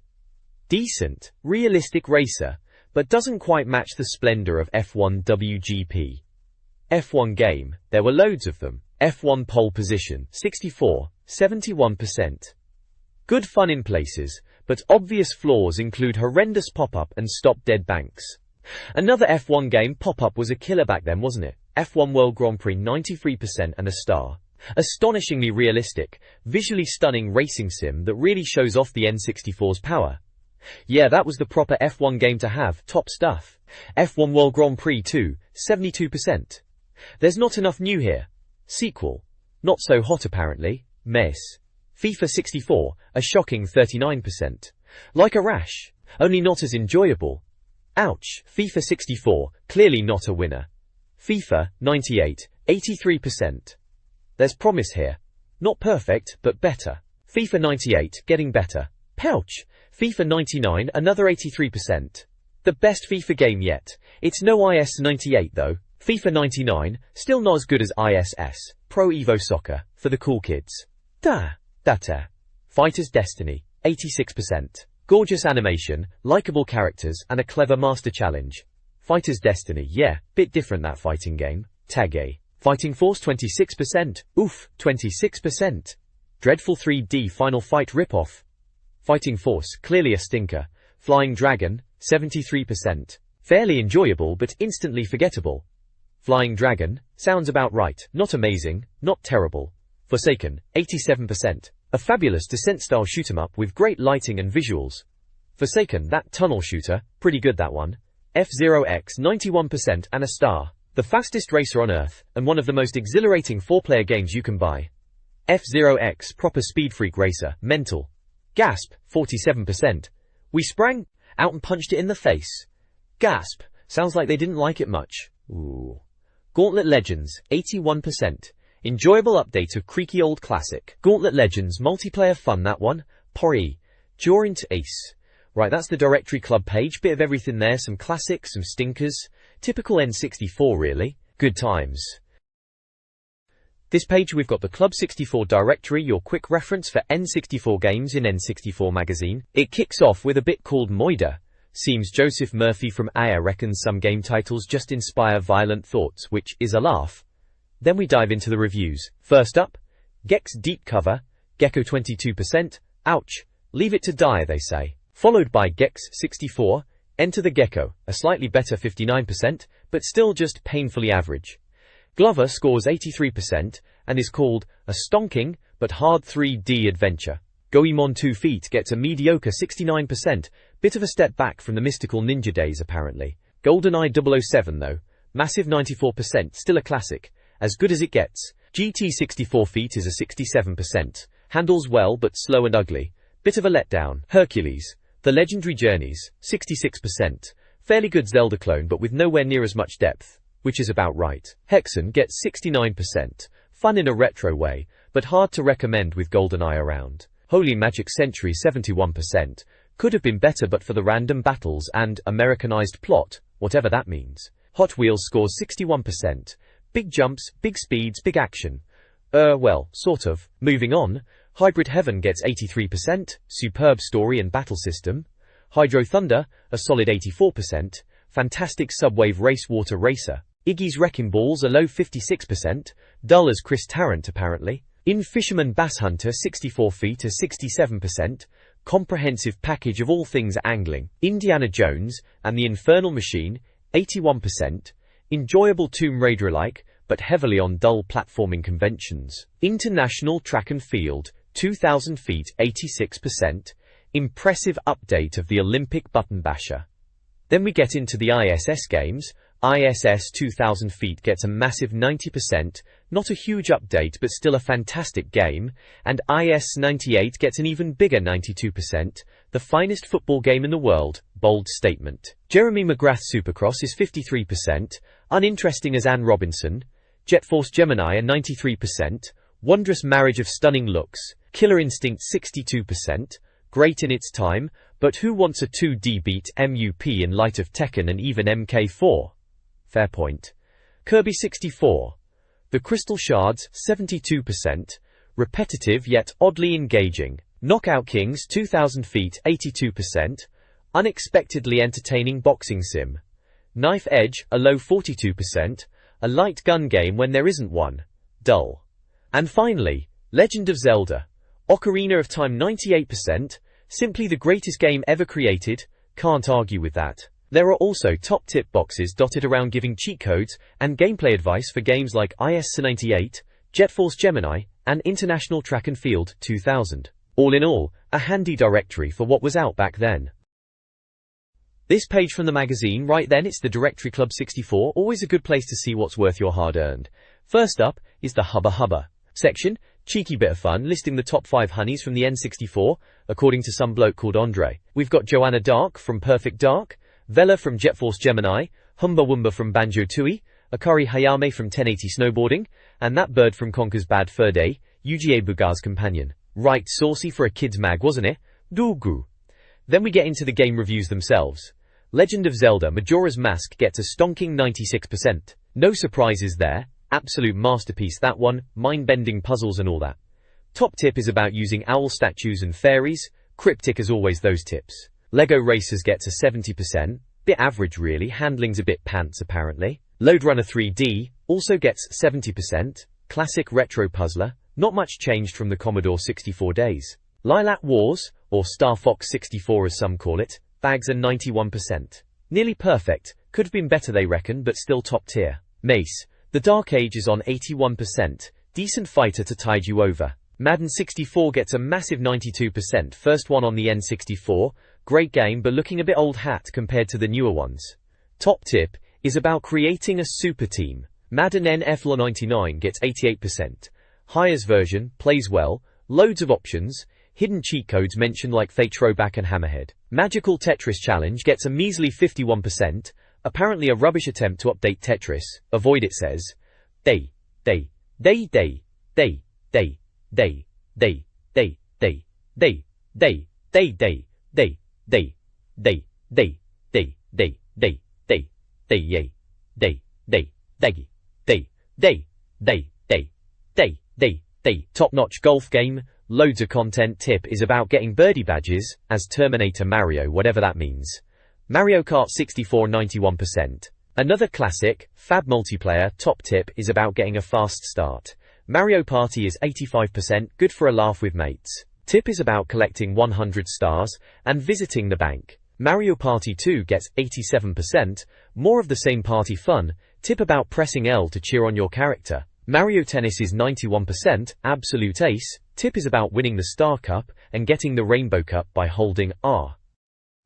Decent, realistic racer, but doesn't quite match the splendor of F1 WGP. F1 game, there were loads of them. F1 pole position, 64, 71%. Good fun in places, but obvious flaws include horrendous pop-up and stop-dead banks. Another F1 game, pop-up was a killer back then, wasn't it? F1 World Grand Prix, 93% and a star. Astonishingly realistic, visually stunning racing sim that really shows off the N64's power. Yeah, that was the proper F1 game to have, top stuff. F1 World Grand Prix 2, 72%. There's not enough new here. Sequel. Not so hot apparently. Mess. FIFA 64, a shocking 39%. Like a rash, only not as enjoyable. Ouch, FIFA 64, clearly not a winner. FIFA 98, 83%. There's promise here. Not perfect, but better. FIFA 98, getting better. Pouch. FIFA 99, another 83%. The best FIFA game yet. It's no IS 98 though. FIFA 99, still not as good as ISS. Pro Evo Soccer, for the cool kids. Data. Fighter's Destiny, 86%. Gorgeous animation, likable characters, and a clever master challenge. Fighter's Destiny, yeah, bit different that fighting game. Tag. Fighting Force 26%, oof, 26%. Dreadful 3D Final Fight ripoff. Fighting Force, clearly a stinker. Flying Dragon, 73%. Fairly enjoyable but instantly forgettable. Flying Dragon, sounds about right, not amazing, not terrible. Forsaken, 87%. A fabulous descent-style shoot-'em-up with great lighting and visuals. Forsaken, that tunnel shooter, pretty good that one. F-Zero-X 91% and a star. The fastest racer on Earth, and one of the most exhilarating 4-player games you can buy. F-Zero-X proper speed freak racer, mental. Gasp, 47%. We sprang out and punched it in the face. Gasp, sounds like they didn't like it much. Ooh. Gauntlet Legends, 81%. Enjoyable update of creaky old classic. Gauntlet Legends, multiplayer fun that one. Foray. Durant Ace. Right, that's the directory club page, bit of everything there, some classics, some stinkers. Typical N64 really. Good times. This page we've got the Club 64 directory, your quick reference for N64 games in N64 Magazine. It kicks off with a bit called Moida. Seems Joseph Murphy from Aya reckons some game titles just inspire violent thoughts, which is a laugh. Then we dive into the reviews. First up, Gex Deep Cover, Gecko 22%, ouch, leave it to die they say. Followed by Gex 64, Enter the Gecko, a slightly better 59%, but still just painfully average. Glover scores 83% and is called a stonking but hard 3D adventure. Goemon 2 Feet gets a mediocre 69%, bit of a step back from the mystical ninja days apparently. GoldenEye 007 though, massive 94%, still a classic, as good as it gets. GT 64 Feet is a 67%, handles well but slow and ugly, bit of a letdown. Hercules, The Legendary Journeys, 66%, fairly good Zelda clone but with nowhere near as much depth, which is about right. Hexen gets 69%, fun in a retro way, but hard to recommend with GoldenEye around. Holy Magic Century 71%, could have been better but for the random battles and Americanized plot, whatever that means. Hot Wheels scores 61%, big jumps, big speeds, big action. Well, sort of. Moving on, Hybrid Heaven gets 83%, superb story and battle system. Hydro Thunder, a solid 84%, fantastic subwave race water racer. Iggy's Wrecking Balls a low 56%, dull as Chris Tarrant apparently. In Fisherman Bass Hunter 64 Feet a 67%, comprehensive package of all things angling. Indiana Jones and the Infernal Machine, 81%, enjoyable Tomb Raider-like, but heavily on dull platforming conventions. International Track and Field, 2000 Feet, 86%, impressive update of the Olympic button basher. Then we get into the ISS games. ISS 2000 Feet gets a massive 90%, not a huge update but still a fantastic game, and IS 98 gets an even bigger 92%, the finest football game in the world, bold statement. Jeremy McGrath Supercross is 53%, uninteresting as Anne Robinson. Jet Force Gemini a 93%, wondrous marriage of stunning looks. Killer Instinct 62%, great in its time, but who wants a 2D beat MUP in light of Tekken and even MK4? Fair point. Kirby 64. The Crystal Shards 72%, repetitive yet oddly engaging. Knockout Kings 2000 Feet 82%, unexpectedly entertaining boxing sim. Knife Edge a low 42%, a light gun game when there isn't one. Dull. And finally, Legend of Zelda. Ocarina of Time 98%, simply the greatest game ever created, can't argue with that. There are also top tip boxes dotted around giving cheat codes and gameplay advice for games like IS 98, Jet Force Gemini, and International Track and Field 2000. All in all, a handy directory for what was out back then. This page from the magazine, right then, it's the Directory Club 64, always a good place to see what's worth your hard-earned. First up is the Hubba Hubba section, cheeky bit of fun, listing the top 5 honeys from the N64, according to some bloke called Andre. We've got Joanna Dark from Perfect Dark, Vela from Jet Force Gemini, Humba Wumba from Banjo-Tooie, Akari Hayame from 1080 Snowboarding, and that bird from Conker's Bad Fur Day, UGA Bugar's companion. Right saucy for a kid's mag, wasn't it? Doogu. Then we get into the game reviews themselves. Legend of Zelda Majora's Mask gets a stonking 96%. No surprises there. Absolute masterpiece that one, mind-bending puzzles and all that. Top tip is about using owl statues and fairies, cryptic as always those tips. Lego Racers gets a 70%, bit average really, handling's a bit pants apparently. Lode Runner 3D also gets 70%, classic retro puzzler, not much changed from the Commodore 64 days. Lilac Wars, or Star Fox 64 as some call it, bags a 91%. Nearly perfect, could have been better they reckon but still top tier. Mace, The Dark Age is on 81%, decent fighter to tide you over. Madden 64 gets a massive 92%, first one on the N64, great game but looking a bit old hat compared to the newer ones. Top tip is about creating a super team. Madden NFL 99 gets 88%. Highest version, plays well, loads of options, hidden cheat codes mentioned like fake throwback and hammerhead. Magical Tetris Challenge gets a measly 51%, apparently a rubbish attempt to update Tetris, avoid it says. Day. Top-notch golf game, loads of content. Tip is about getting birdie badges, as Terminator Mario, whatever that means. Mario Kart 64 91%. Another classic, Fab multiplayer. Top tip is about getting a fast start. Mario Party is 85%, good for a laugh with mates. Tip is about collecting 100 stars and visiting the bank. Mario Party 2 gets 87%, more of the same party fun. Tip about pressing L to cheer on your character. Mario Tennis is 91%, absolute ace. Tip is about winning the Star Cup and getting the Rainbow Cup by holding R.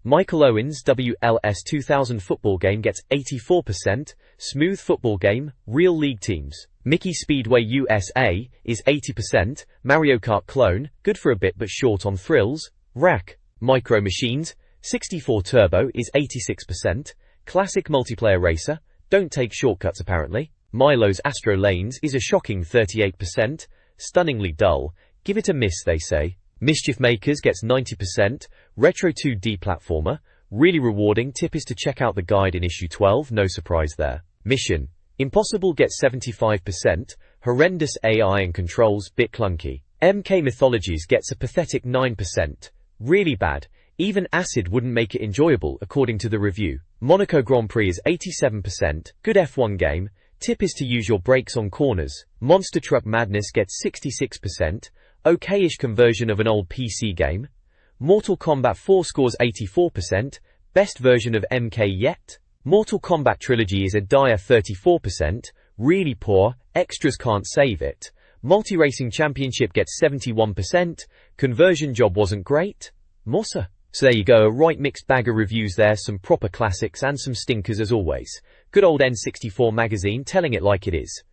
Michael Owen's WLS 2000 football game gets 84%, smooth football game, real league teams. Mickey Speedway USA is 80%, Mario Kart clone, good for a bit but short on thrills. Rack Micro Machines 64 Turbo is 86%, classic multiplayer racer, don't take shortcuts apparently. Milo's Astro Lanes is a shocking 38%, stunningly dull, give it a miss they say. Mischief Makers gets 90%, Retro 2D platformer, really rewarding. Tip is to check out the guide in issue 12, no surprise there. Mission Impossible gets 75%, horrendous AI and controls, bit clunky. MK Mythologies gets a pathetic 9%, really bad, even acid wouldn't make it enjoyable according to the review. Monaco Grand Prix is 87%, good F1 game. Tip is to use your brakes on corners. Monster Truck Madness gets 66%, okay-ish conversion of an old PC game. Mortal Kombat 4 scores 84%, best version of MK yet. Mortal Kombat Trilogy is a dire 34%, really poor, extras can't save it. Multi-Racing Championship gets 71%, conversion job wasn't great. Mossa. So there you go, a right mixed bag of reviews there, some proper classics and some stinkers as always. Good old N64 Magazine telling it like it is.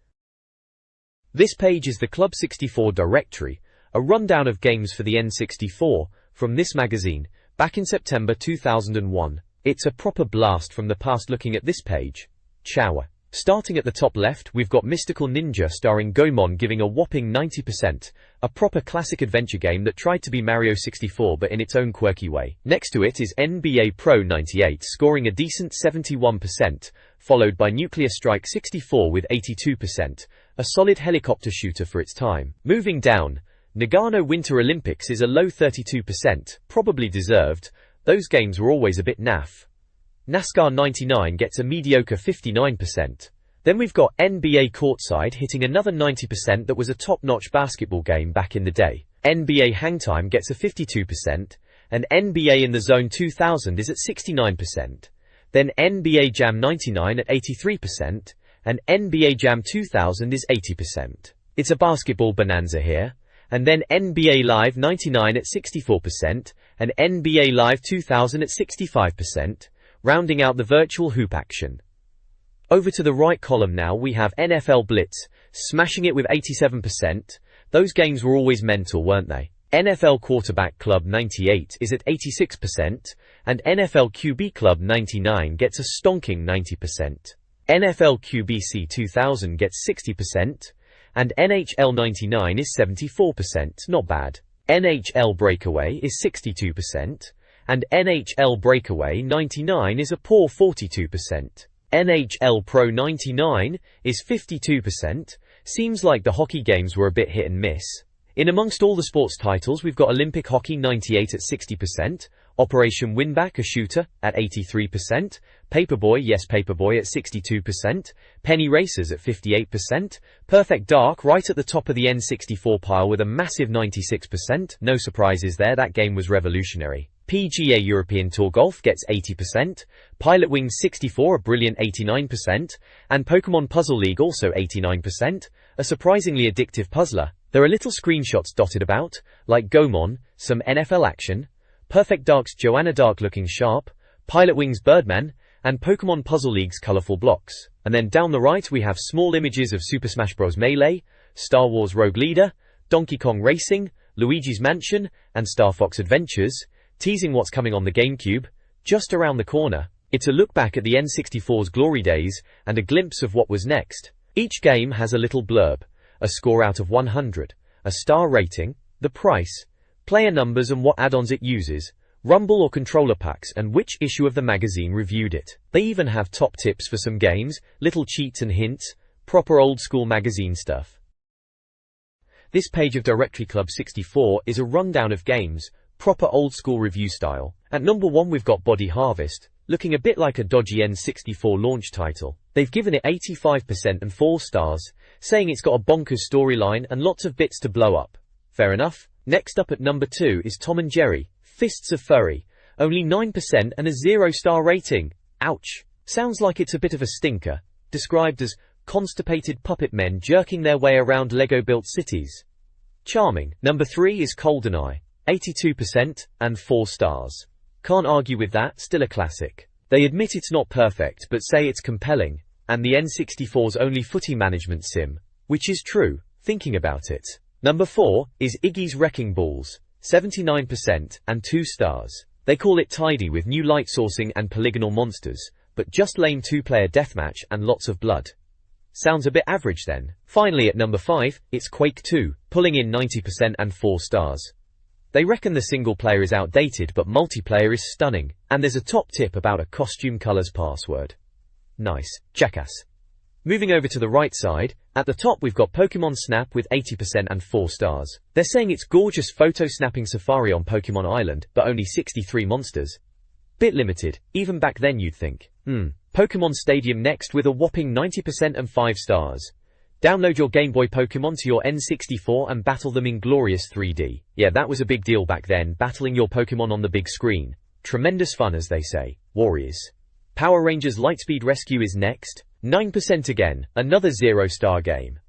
This page is the Club 64 directory, a rundown of games for the N64, from this magazine, back in September 2001. It's a proper blast from the past looking at this page. Chow. Starting at the top left, we've got Mystical Ninja starring Goemon giving a whopping 90%, a proper classic adventure game that tried to be Mario 64 but in its own quirky way. Next to it is NBA Pro 98 scoring a decent 71%, followed by Nuclear Strike 64 with 82%, a solid helicopter shooter for its time. Moving down, Nagano Winter Olympics is a low 32%, probably deserved, those games were always a bit naff. NASCAR 99 gets a mediocre 59%. Then we've got NBA Courtside hitting another 90% that was a top-notch basketball game back in the day. NBA Hangtime gets a 52%, and NBA in the Zone 2000 is at 69%. Then NBA Jam 99 at 83%, and NBA Jam 2000 is 80%. It's a basketball bonanza here. And then NBA Live 99 at 64%, and NBA Live 2000 at 65%. Rounding out the virtual hoop action. Over to the right column now we have NFL Blitz, smashing it with 87%. Those games were always mental, weren't they? NFL Quarterback Club 98 is at 86%, and NFL QB Club 99 gets a stonking 90%. NFL QBC 2000 gets 60%, and NHL 99 is 74%, not bad. NHL Breakaway is 62%. And NHL Breakaway 99 is a poor 42%. NHL Pro 99 is 52%. Seems like the hockey games were a bit hit and miss. In amongst all the sports titles we've got Olympic Hockey 98 at 60%, Operation Winback a shooter at 83%, Paperboy, yes Paperboy at 62%, Penny Racers at 58%, Perfect Dark right at the top of the N64 pile with a massive 96%, no surprises there, that game was revolutionary. PGA European Tour Golf gets 80%, Pilot Wings 64 a brilliant 89%, and Pokemon Puzzle League also 89%, a surprisingly addictive puzzler. There are little screenshots dotted about, like Gomon, some NFL action, Perfect Dark's Joanna Dark looking sharp, Pilot Wings Birdman, and Pokemon Puzzle League's colorful blocks. And then down the right we have small images of Super Smash Bros. Melee, Star Wars Rogue Leader, Donkey Kong Racing, Luigi's Mansion, and Star Fox Adventures, teasing what's coming on the GameCube, just around the corner. It's a look back at the N64's glory days, and a glimpse of what was next. Each game has a little blurb, a score out of 100, a star rating, the price, player numbers and what add-ons it uses, rumble or controller packs, and which issue of the magazine reviewed it. They even have top tips for some games, little cheats and hints, proper old-school magazine stuff. This page of Directory Club 64 is a rundown of games, proper old-school review style. At number 1 we've got Body Harvest, looking a bit like a dodgy N64 launch title. They've given it 85% and 4 stars, saying it's got a bonkers storyline and lots of bits to blow up. Fair enough. Next up at number 2 is Tom and Jerry, Fists of Furry, only 9% and a 0-star rating. Ouch. Sounds like it's a bit of a stinker, described as constipated puppet men jerking their way around Lego-built cities. Charming. Number 3 is GoldenEye, 82% and 4 stars. Can't argue with that, still a classic. They admit it's not perfect but say it's compelling, and the N64's only footy management sim, which is true, thinking about it. Number 4 is Iggy's Wrecking Balls, 79% and 2 stars. They call it tidy with new light sourcing and polygonal monsters, but just lame 2-player deathmatch and lots of blood. Sounds a bit average then. Finally at number 5, it's Quake 2, pulling in 90% and 4 stars. They reckon the single player is outdated but multiplayer is stunning, and there's a top tip about a costume colors password. Nice. Jackass. Moving over to the right side, at the top we've got Pokemon Snap with 80% and 4 stars. They're saying it's gorgeous photo snapping safari on Pokemon Island, but only 63 monsters. Bit limited, even back then you'd think. Pokemon Stadium next with a whopping 90% and 5 stars. Download your Game Boy Pokemon to your N64 and battle them in glorious 3D. Yeah, that was a big deal back then, battling your Pokemon on the big screen. Tremendous fun as they say. Warriors. Power Rangers Lightspeed Rescue is next. 9% again, another 0-star game.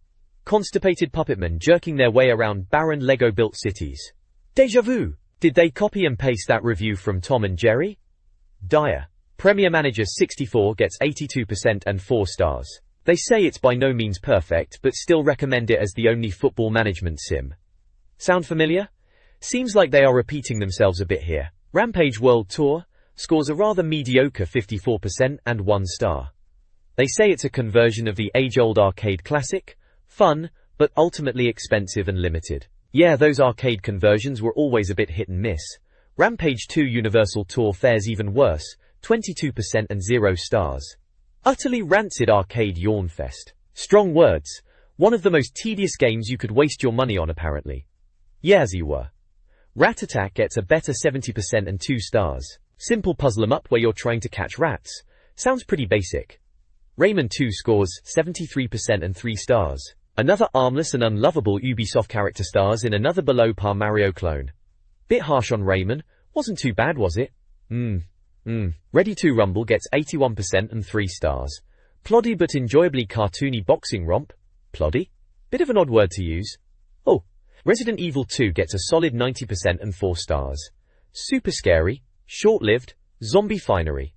Constipated puppetmen jerking their way around barren Lego-built cities. Deja vu! Did they copy and paste that review from Tom and Jerry? Dire. Premier Manager 64 gets 82% and 4 stars. They say it's by no means perfect but still recommend it as the only football management sim. Sound familiar? Seems like they are repeating themselves a bit here. Rampage World Tour scores a rather mediocre 54% and 1 star. They say it's a conversion of the age-old arcade classic, fun, but ultimately expensive and limited. Yeah, those arcade conversions were always a bit hit and miss. Rampage 2 Universal Tour fares even worse, 22% and 0 stars. Utterly rancid arcade yawn fest. Strong words. One of the most tedious games you could waste your money on apparently. Yeah, as you were. Rat Attack gets a better 70% and 2 stars. Simple puzzle 'em up where you're trying to catch rats. Sounds pretty basic. Rayman 2 scores 73% and 3 stars. Another armless and unlovable Ubisoft character stars in another below par Mario clone. Bit harsh on Rayman, wasn't too bad was it? Ready to Rumble gets 81% and 3 stars. Ploddy but enjoyably cartoony boxing romp. Ploddy? Bit of an odd word to use. Oh. Resident Evil 2 gets a solid 90% and 4 stars. Super scary, short-lived, zombie finery.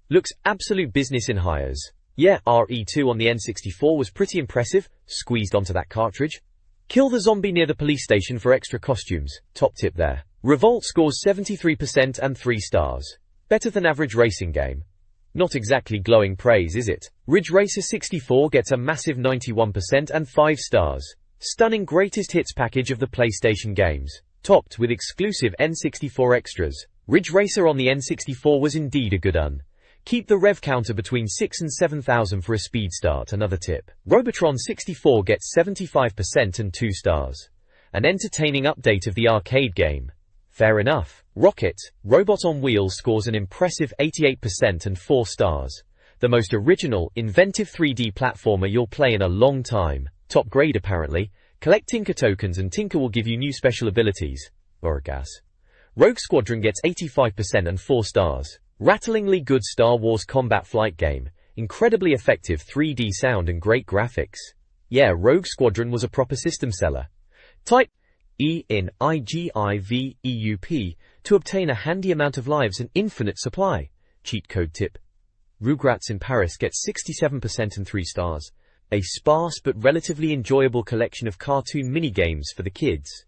Looks absolute business in hires. Yeah, RE2 on the N64 was pretty impressive, squeezed onto that cartridge. Kill the zombie near the police station for extra costumes, top tip there. Revolt scores 73% and 3 stars. Better than average racing game. Not exactly glowing praise, is it? Ridge Racer 64 gets a massive 91% and 5 stars. Stunning greatest hits package of the PlayStation games. Topped with exclusive N64 extras. Ridge Racer on the N64 was indeed a good un. Keep the rev counter between 6 and 7,000 for a speed start, another tip. Robotron 64 gets 75% and 2 stars. An entertaining update of the arcade game. Fair enough. Rocket, Robot on Wheels scores an impressive 88% and 4 stars. The most original, inventive 3D platformer you'll play in a long time. Top grade apparently. Collect Tinker tokens and Tinker will give you new special abilities. Or a gas. Rogue Squadron gets 85% and 4 stars. Rattlingly good Star Wars combat flight game. Incredibly effective 3D sound and great graphics. Yeah, Rogue Squadron was a proper system seller. Type E in IGIVEUP to obtain a handy amount of lives and infinite supply. Cheat code tip. Rugrats in Paris gets 67% and 3 stars. A sparse but relatively enjoyable collection of cartoon mini-games for the kids.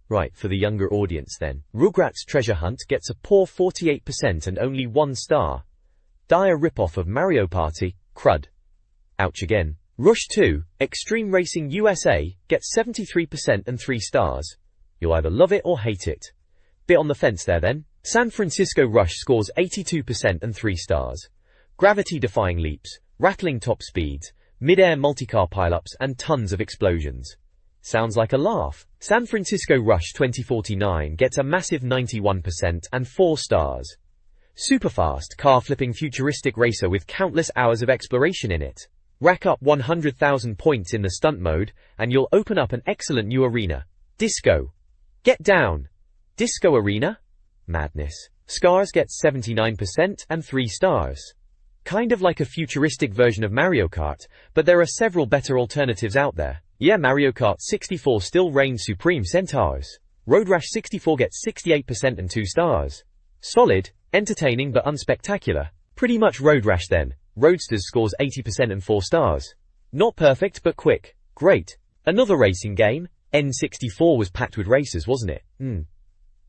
Right, for the younger audience then. Rugrats Treasure Hunt gets a poor 48% and only 1 star. Dire ripoff of Mario Party, crud. Ouch again. Rush 2, Extreme Racing USA, gets 73% and 3 stars. You'll either love it or hate it. Bit on the fence there then. San Francisco Rush scores 82% and 3 stars. Gravity-defying leaps, rattling top speeds, mid-air multi-car pileups and tons of explosions. Sounds like a laugh. San Francisco Rush 2049 gets a massive 91% and 4 stars. Superfast, car-flipping futuristic racer with countless hours of exploration in it. Rack up 100,000 points in the stunt mode, and you'll open up an excellent new arena. Disco. Get down. Disco Arena? Madness. Scars gets 79% and 3 stars. Kind of like a futuristic version of Mario Kart, but there are several better alternatives out there. Yeah, Mario Kart 64 still reigns supreme, centaurs. Road Rash 64 gets 68% and 2 stars. Solid, entertaining but unspectacular. Pretty much Road Rash then. Roadsters scores 80% and 4 stars. Not perfect but quick. Great. Another racing game. N64 was packed with racers, wasn't it?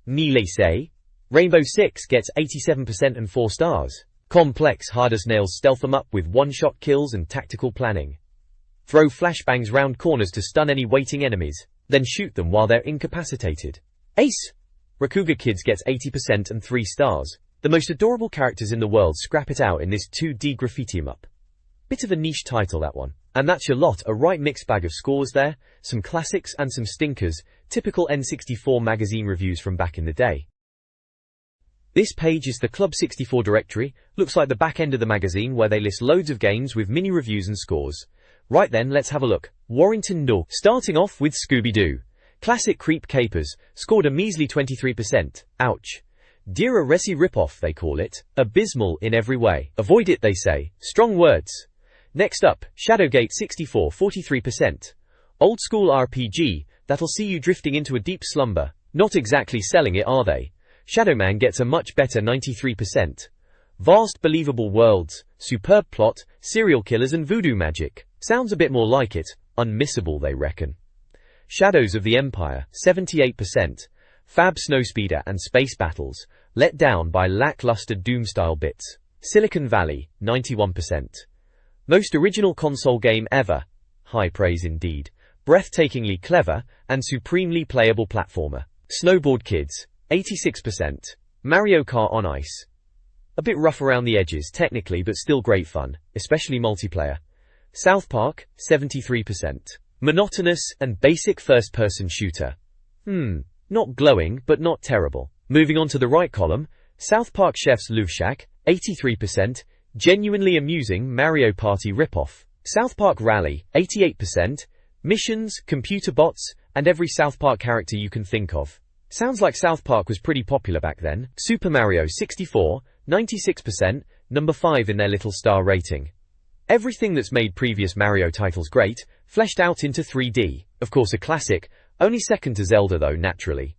Nearly say. Rainbow Six gets 87% and 4 stars. Complex hard as nails stealth 'em up with one-shot kills and tactical planning. Throw flashbangs round corners to stun any waiting enemies, then shoot them while they're incapacitated. Ace! Rakuga Kids gets 80% and 3 stars. The most adorable characters in the world scrap it out in this 2D graffiti 'em up. Bit of a niche title, that one. And that's your lot, a right mixed bag of scores there, some classics and some stinkers, typical N64 Magazine reviews from back in the day. This page is the Club 64 directory, looks like the back end of the magazine where they list loads of games with mini reviews and scores. Right then, let's have a look. Warrington No. Starting off with Scooby-Doo. Classic Creep Capers, scored a measly 23%. Ouch. Dear Resi ripoff, they call it. Abysmal in every way. Avoid it, they say. Strong words. Next up, Shadowgate 64, 43%. Old school RPG, that'll see you drifting into a deep slumber. Not exactly selling it, are they? Shadowman gets a much better 93%. Vast believable worlds, superb plot, serial killers and voodoo magic. Sounds a bit more like it. Unmissable, they reckon. Shadows of the Empire, 78%. Fab Snowspeeder and Space Battles, let down by lackluster Doom-style bits. Silicon Valley, 91%. Most original console game ever. High praise indeed. Breathtakingly clever and supremely playable platformer. Snowboard Kids, 86%. Mario Kart on Ice. A bit rough around the edges technically, but still great fun, especially multiplayer. South Park, 73%. Monotonous and basic first-person shooter. Not glowing, but not terrible. Moving on to the right column, South Park Chef's Love Shack, 83%. Genuinely amusing Mario Party ripoff. South Park Rally, 88%. Missions, computer bots, and every South Park character you can think of. Sounds like South Park was pretty popular back then. Super Mario 64, 96%, number 5 in their little star rating. Everything that's made previous Mario titles great, fleshed out into 3D. Of course a classic, only second to Zelda though, naturally.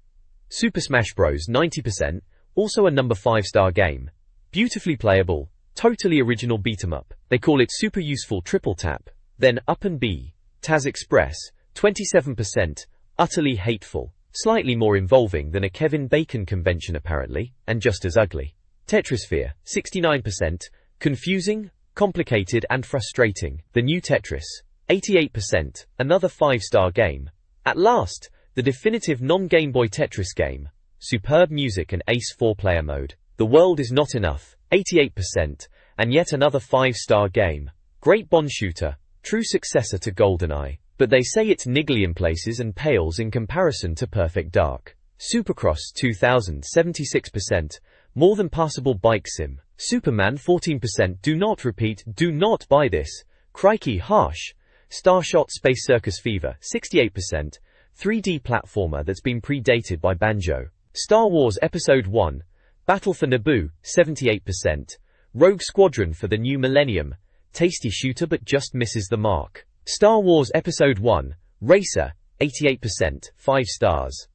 Super Smash Bros. 90%, also a number 5-star game. Beautifully playable, totally original beat-em-up. They call it super useful triple tap. Then Up and B. Taz Express, 27%, utterly hateful. Slightly more involving than a Kevin Bacon convention apparently, and just as ugly. Tetrisphere, 69%, confusing, complicated and frustrating. The New Tetris, 88%, another 5-star game. At last, the definitive non-Game Boy Tetris game. Superb music and ace 4-player mode. The World Is Not Enough, 88%, and yet another 5-star game. Great Bond shooter, true successor to GoldenEye. But they say it's niggly in places and pales in comparison to Perfect Dark. Supercross 2000, 76%, more than passable bike sim. Superman 14%, do not repeat, do not buy this. Crikey, harsh. Starshot Space Circus Fever, 68%, 3D platformer that's been predated by Banjo. Star Wars Episode 1, Battle for Naboo, 78%. Rogue Squadron for the New Millennium, tasty shooter but just misses the mark. Star Wars Episode 1, Racer, 88%, 5 stars.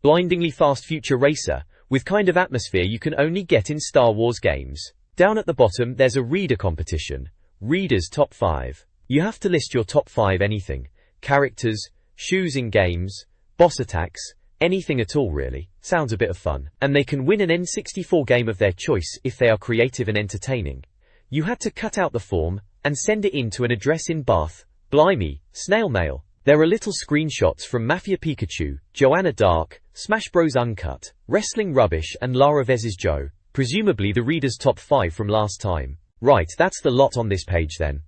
Blindingly fast future racer, with kind of atmosphere you can only get in Star Wars games. Down at the bottom there's a reader competition. Readers top 5. You have to list your top 5 anything. Characters, shoes in games, boss attacks, anything at all really. Sounds a bit of fun. And they can win an N64 game of their choice if they are creative and entertaining. You had to cut out the form and send it in to an address in Bath. Blimey, snail mail. There are little screenshots from Mafia Pikachu, Joanna Dark, Smash Bros Uncut, Wrestling Rubbish and Lara vs Joe, presumably the reader's top 5 from last time. Right, that's the lot on this page then.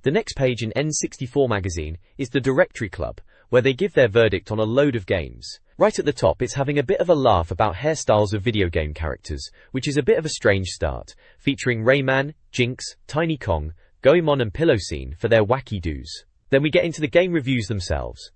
The next page in N64 Magazine is the Directory Club, where they give their verdict on a load of games. Right at the top it's having a bit of a laugh about hairstyles of video game characters, which is a bit of a strange start, featuring Rayman, Jinx, Tiny Kong, Goemon and Pillowscene for their wacky doos. Then we get into the game reviews themselves.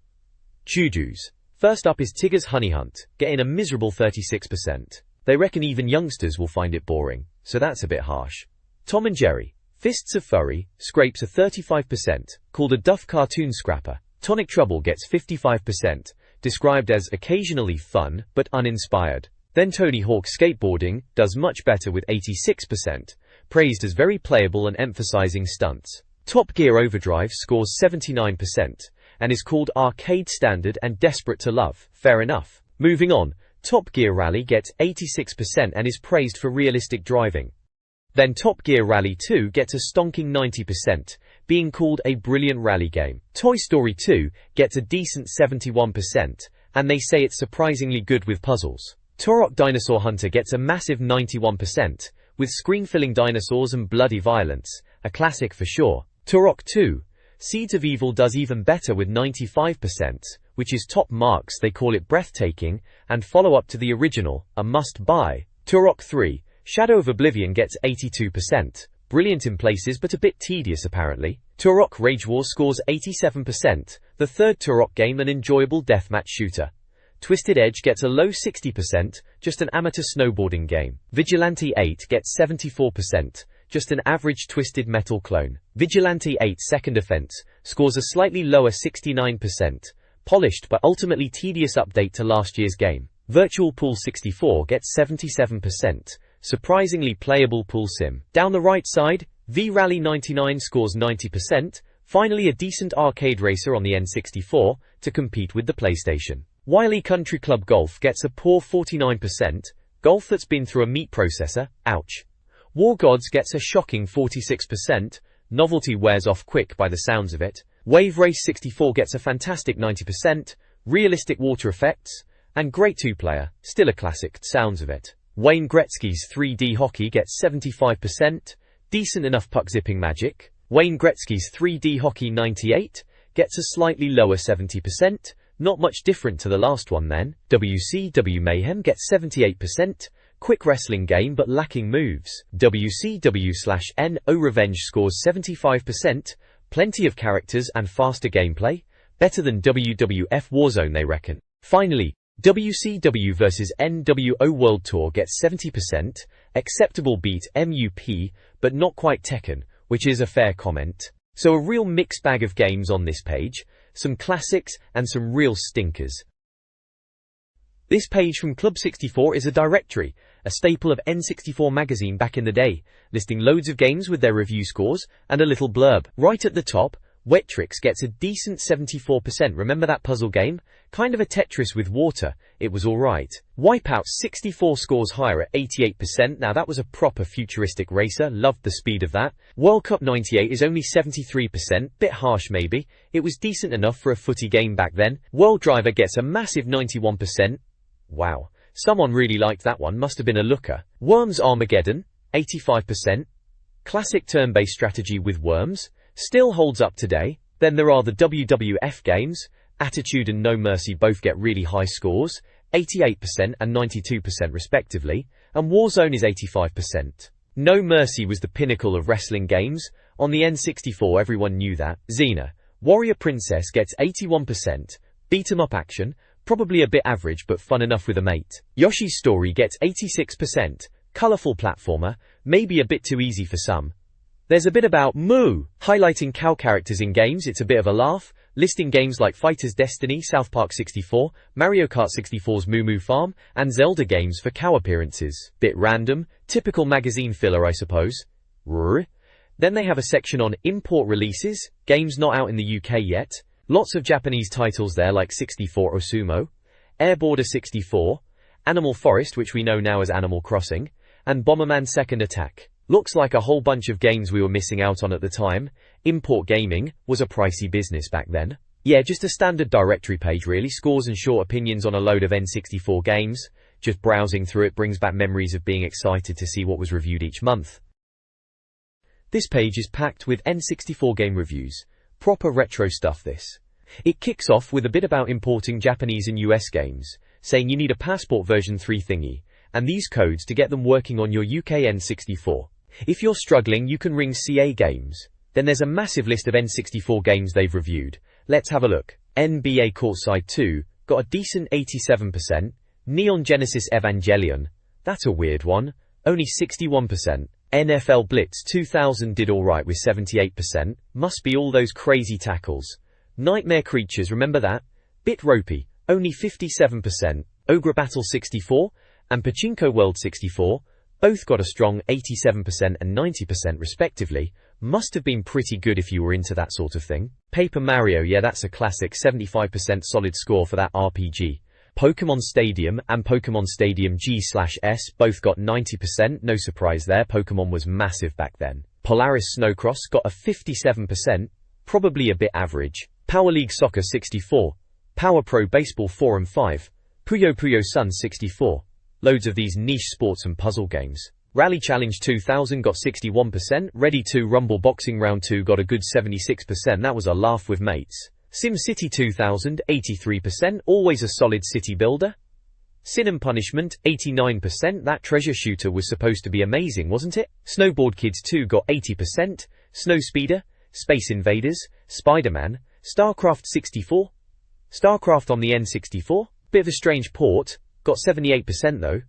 Choo-doos. First up is Tigger's Honey Hunt, getting a miserable 36%. They reckon even youngsters will find it boring, so that's a bit harsh. Tom and Jerry. Fists of Furry, scrapes a 35%, called a Duff cartoon scrapper. Tonic Trouble gets 55%, described as occasionally fun, but uninspired. Then Tony Hawk Skateboarding does much better with 86%, praised as very playable and emphasizing stunts. Top Gear Overdrive scores 79%, and is called arcade standard and desperate to love. Fair enough. Moving on, Top Gear Rally gets 86% and is praised for realistic driving. Then Top Gear Rally 2 gets a stonking 90%, being called a brilliant rally game. Toy Story 2 gets a decent 71%, and they say it's surprisingly good with puzzles. Turok Dinosaur Hunter gets a massive 91%, with screen-filling dinosaurs and bloody violence, a classic for sure. Turok 2, Seeds of Evil does even better with 95%, which is top marks. They call it breathtaking, and follow-up to the original, a must-buy. Turok 3, Shadow of Oblivion gets 82%, brilliant in places but a bit tedious apparently. Turok Rage War scores 87%, the third Turok game an enjoyable deathmatch shooter. Twisted Edge gets a low 60%, just an amateur snowboarding game. Vigilante 8 gets 74%, just an average Twisted Metal clone. Vigilante 8 Second Offense scores a slightly lower 69%, polished but ultimately tedious update to last year's game. Virtual Pool 64 gets 77%, surprisingly playable pool sim. Down the right side, V-Rally 99 scores 90%, finally a decent arcade racer on the N64 to compete with the PlayStation. Wily Country Club Golf gets a poor 49%, golf that's been through a meat processor, ouch. War Gods gets a shocking 46%, novelty wears off quick by the sounds of it. Wave Race 64 gets a fantastic 90%, realistic water effects, and great two-player, still a classic, sounds of it. Wayne Gretzky's 3D Hockey gets 75%, decent enough puck-zipping magic. Wayne Gretzky's 3D Hockey 98 gets a slightly lower 70%, not much different to the last one then. WCW Mayhem gets 78%, quick wrestling game but lacking moves. WCW/NO Revenge scores 75%, plenty of characters and faster gameplay, better than WWF Warzone they reckon. Finally, WCW vs NWO World Tour gets 70%, acceptable beat MUP, but not quite Tekken, which is a fair comment. So a real mixed bag of games on this page, some classics and some real stinkers. This page from Club 64 is a directory, a staple of N64 Magazine back in the day, listing loads of games with their review scores and a little blurb. Right at the top, Wettrix gets a decent 74%. Remember that puzzle game? Kind of a Tetris with water. It was alright. Wipeout 64 scores higher at 88%. Now that was a proper futuristic racer. Loved the speed of that. World Cup 98 is only 73%. Bit harsh maybe. It was decent enough for a footy game back then. World Driver gets a massive 91%. Wow. Someone really liked that one. Must have been a looker. Worms Armageddon, 85%. Classic turn-based strategy with worms. Still holds up today. Then there are the WWF games. Attitude and No Mercy both get really high scores, 88% and 92% respectively, and Warzone is 85%. No Mercy was the pinnacle of wrestling games. On the N64 everyone knew that. Xena, Warrior Princess gets 81%, beat-em-up action, probably a bit average but fun enough with a mate. Yoshi's Story gets 86%, colourful platformer, maybe a bit too easy for some. There's a bit about moo, highlighting cow characters in games. It's a bit of a laugh, listing games like Fighter's Destiny, South Park 64, Mario Kart 64's Moo Moo Farm, and Zelda games for cow appearances. Bit random, typical magazine filler I suppose. Then they have a section on import releases, games not out in the UK yet. Lots of Japanese titles there like 64 Osumo, Airborder 64, Animal Forest, which we know now as Animal Crossing, and Bomberman Second Attack. Looks like a whole bunch of games we were missing out on at the time. Import gaming was a pricey business back then. Yeah, just a standard directory page really, scores and short opinions on a load of N64 games. Just browsing through it brings back memories of being excited to see what was reviewed each month. This page is packed with N64 game reviews. Proper retro stuff this. It kicks off with a bit about importing Japanese and US games, saying you need a passport version 3 thingy, and these codes to get them working on your UK N64. If you're struggling, you can ring CA Games. Then there's a massive list of N64 games they've reviewed. Let's have a look. NBA Courtside 2 got a decent 87%. Neon Genesis Evangelion, that's a weird one, only 61%. NFL Blitz 2000 did alright with 78%. Must be all those crazy tackles. Nightmare Creatures, remember that? Bit ropey, only 57%. Ogre Battle 64 and Pachinko World 64 both got a strong 87% and 90% respectively. Must have been pretty good if you were into that sort of thing. Paper Mario, yeah, that's a classic, 75% solid score for that RPG. Pokemon Stadium and Pokemon Stadium G/S both got 90%, no surprise there, Pokemon was massive back then. Polaris Snowcross got a 57%, probably a bit average. Power League Soccer 64, Power Pro Baseball 4 and 5, Puyo Puyo Sun 64. Loads of these niche sports and puzzle games. Rally Challenge 2000 got 61%, Ready 2 Rumble Boxing Round 2 got a good 76%, that was a laugh with mates. Sim City 2000, 83%, always a solid city builder. Sin and Punishment, 89%, that treasure shooter was supposed to be amazing, wasn't it? Snowboard Kids 2 got 80%, Snowspeeder, Space Invaders, Spider-Man, StarCraft 64. StarCraft on the N64, bit of a strange port, got 78% though.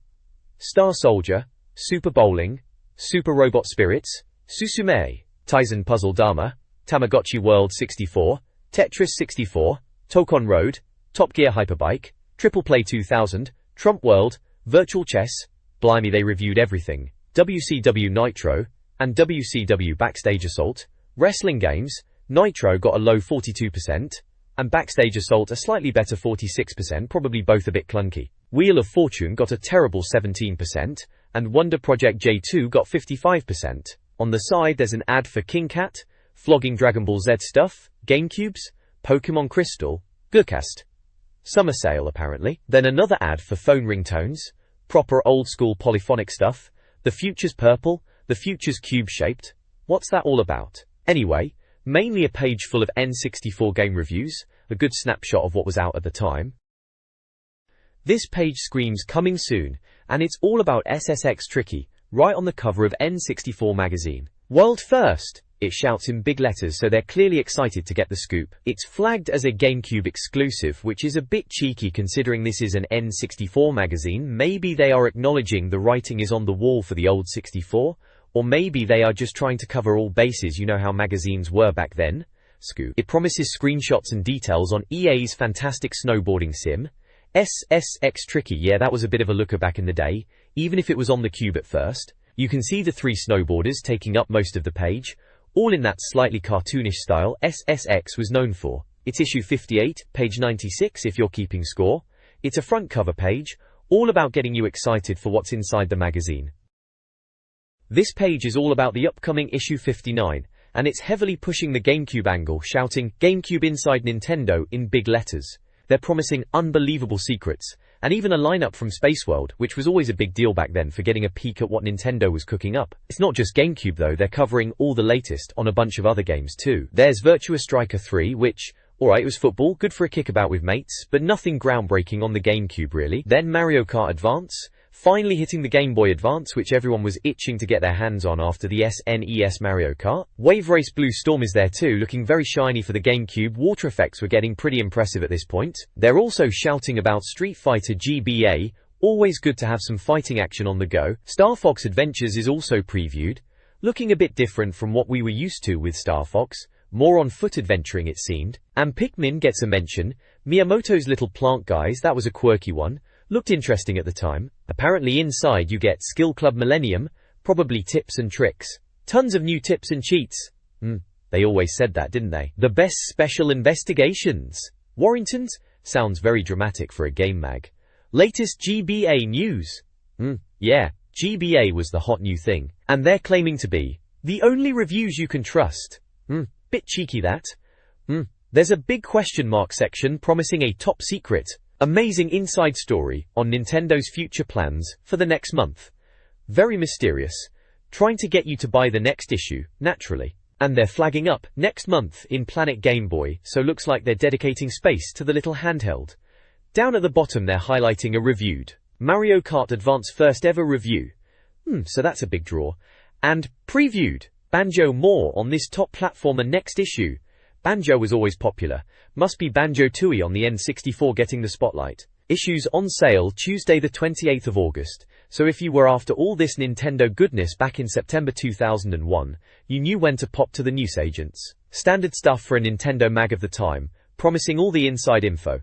Star Soldier, Super Bowling, Super Robot Spirits, Susume, Tyson Puzzle Dama, Tamagotchi World 64, Tetris 64, Tokon Road, Top Gear Hyperbike, Triple Play 2000, Trump World, Virtual Chess, blimey they reviewed everything, WCW Nitro, and WCW Backstage Assault, Wrestling Games, Nitro got a low 42%, and Backstage Assault a slightly better 46%, probably both a bit clunky. Wheel of Fortune got a terrible 17%, and Wonder Project J2 got 55%. On the side there's an ad for King Cat, Flogging Dragon Ball Z stuff, GameCubes, Pokemon Crystal, Gookast. Summer sale apparently. Then another ad for phone ringtones, proper old school polyphonic stuff, the future's purple, the future's cube-shaped. What's that all about? Anyway, mainly a page full of N64 game reviews, a good snapshot of what was out at the time. This page screams coming soon, and it's all about SSX Tricky, right on the cover of N64 Magazine. World first! It shouts in big letters, so they're clearly excited to get the scoop. It's flagged as a GameCube exclusive, which is a bit cheeky considering this is an N64 magazine. Maybe they are acknowledging the writing is on the wall for the old 64, or maybe they are just trying to cover all bases, you know how magazines were back then. Scoop. It promises screenshots and details on EA's fantastic snowboarding sim. SSX Tricky, yeah, that was a bit of a looker back in the day, even if it was on the cube at first. You can see the three snowboarders taking up most of the page, all in that slightly cartoonish style SSX was known for. It's issue 58, page 96 if you're keeping score. It's a front cover page, all about getting you excited for what's inside the magazine. This page is all about the upcoming issue 59, and it's heavily pushing the GameCube angle, shouting, GameCube inside Nintendo in big letters. They're promising unbelievable secrets, and even a lineup from Space World, which was always a big deal back then for getting a peek at what Nintendo was cooking up. It's not just GameCube though, they're covering all the latest on a bunch of other games too. There's Virtua Striker 3, which, alright, it was football, good for a kickabout with mates, but nothing groundbreaking on the GameCube really. Then Mario Kart Advance, finally hitting the Game Boy Advance, which everyone was itching to get their hands on after the SNES Mario Kart. Wave Race Blue Storm is there too, looking very shiny for the GameCube. Water effects were getting pretty impressive at this point. They're also shouting about Street Fighter GBA, always good to have some fighting action on the go. Star Fox Adventures is also previewed, looking a bit different from what we were used to with Star Fox, more on foot adventuring it seemed. And Pikmin gets a mention. Miyamoto's little plant guys, that was a quirky one. Looked interesting at the time. Apparently inside you get Skill Club Millennium, probably tips and tricks. Tons of new tips and cheats. They always said that, didn't they? The best special investigations. Warrington's? Sounds very dramatic for a game mag. Latest GBA news. Yeah, GBA was the hot new thing. And they're claiming to be the only reviews you can trust. Bit cheeky that. There's a big question mark section promising a top secret, amazing inside story on Nintendo's future plans for the next month. Very mysterious. Trying to get you to buy the next issue, naturally. And they're flagging up next month in Planet Game Boy, so looks like they're dedicating space to the little handheld. Down at the bottom they're highlighting a reviewed Mario Kart Advance first ever review. So that's a big draw. And previewed Banjo more on this top platformer next issue. Banjo was always popular. Must be Banjo-Tooie on the N64 getting the spotlight. Issues on sale Tuesday the 28th of August. So if you were after all this Nintendo goodness back in September 2001, you knew when to pop to the newsagents. Standard stuff for a Nintendo mag of the time, promising all the inside info.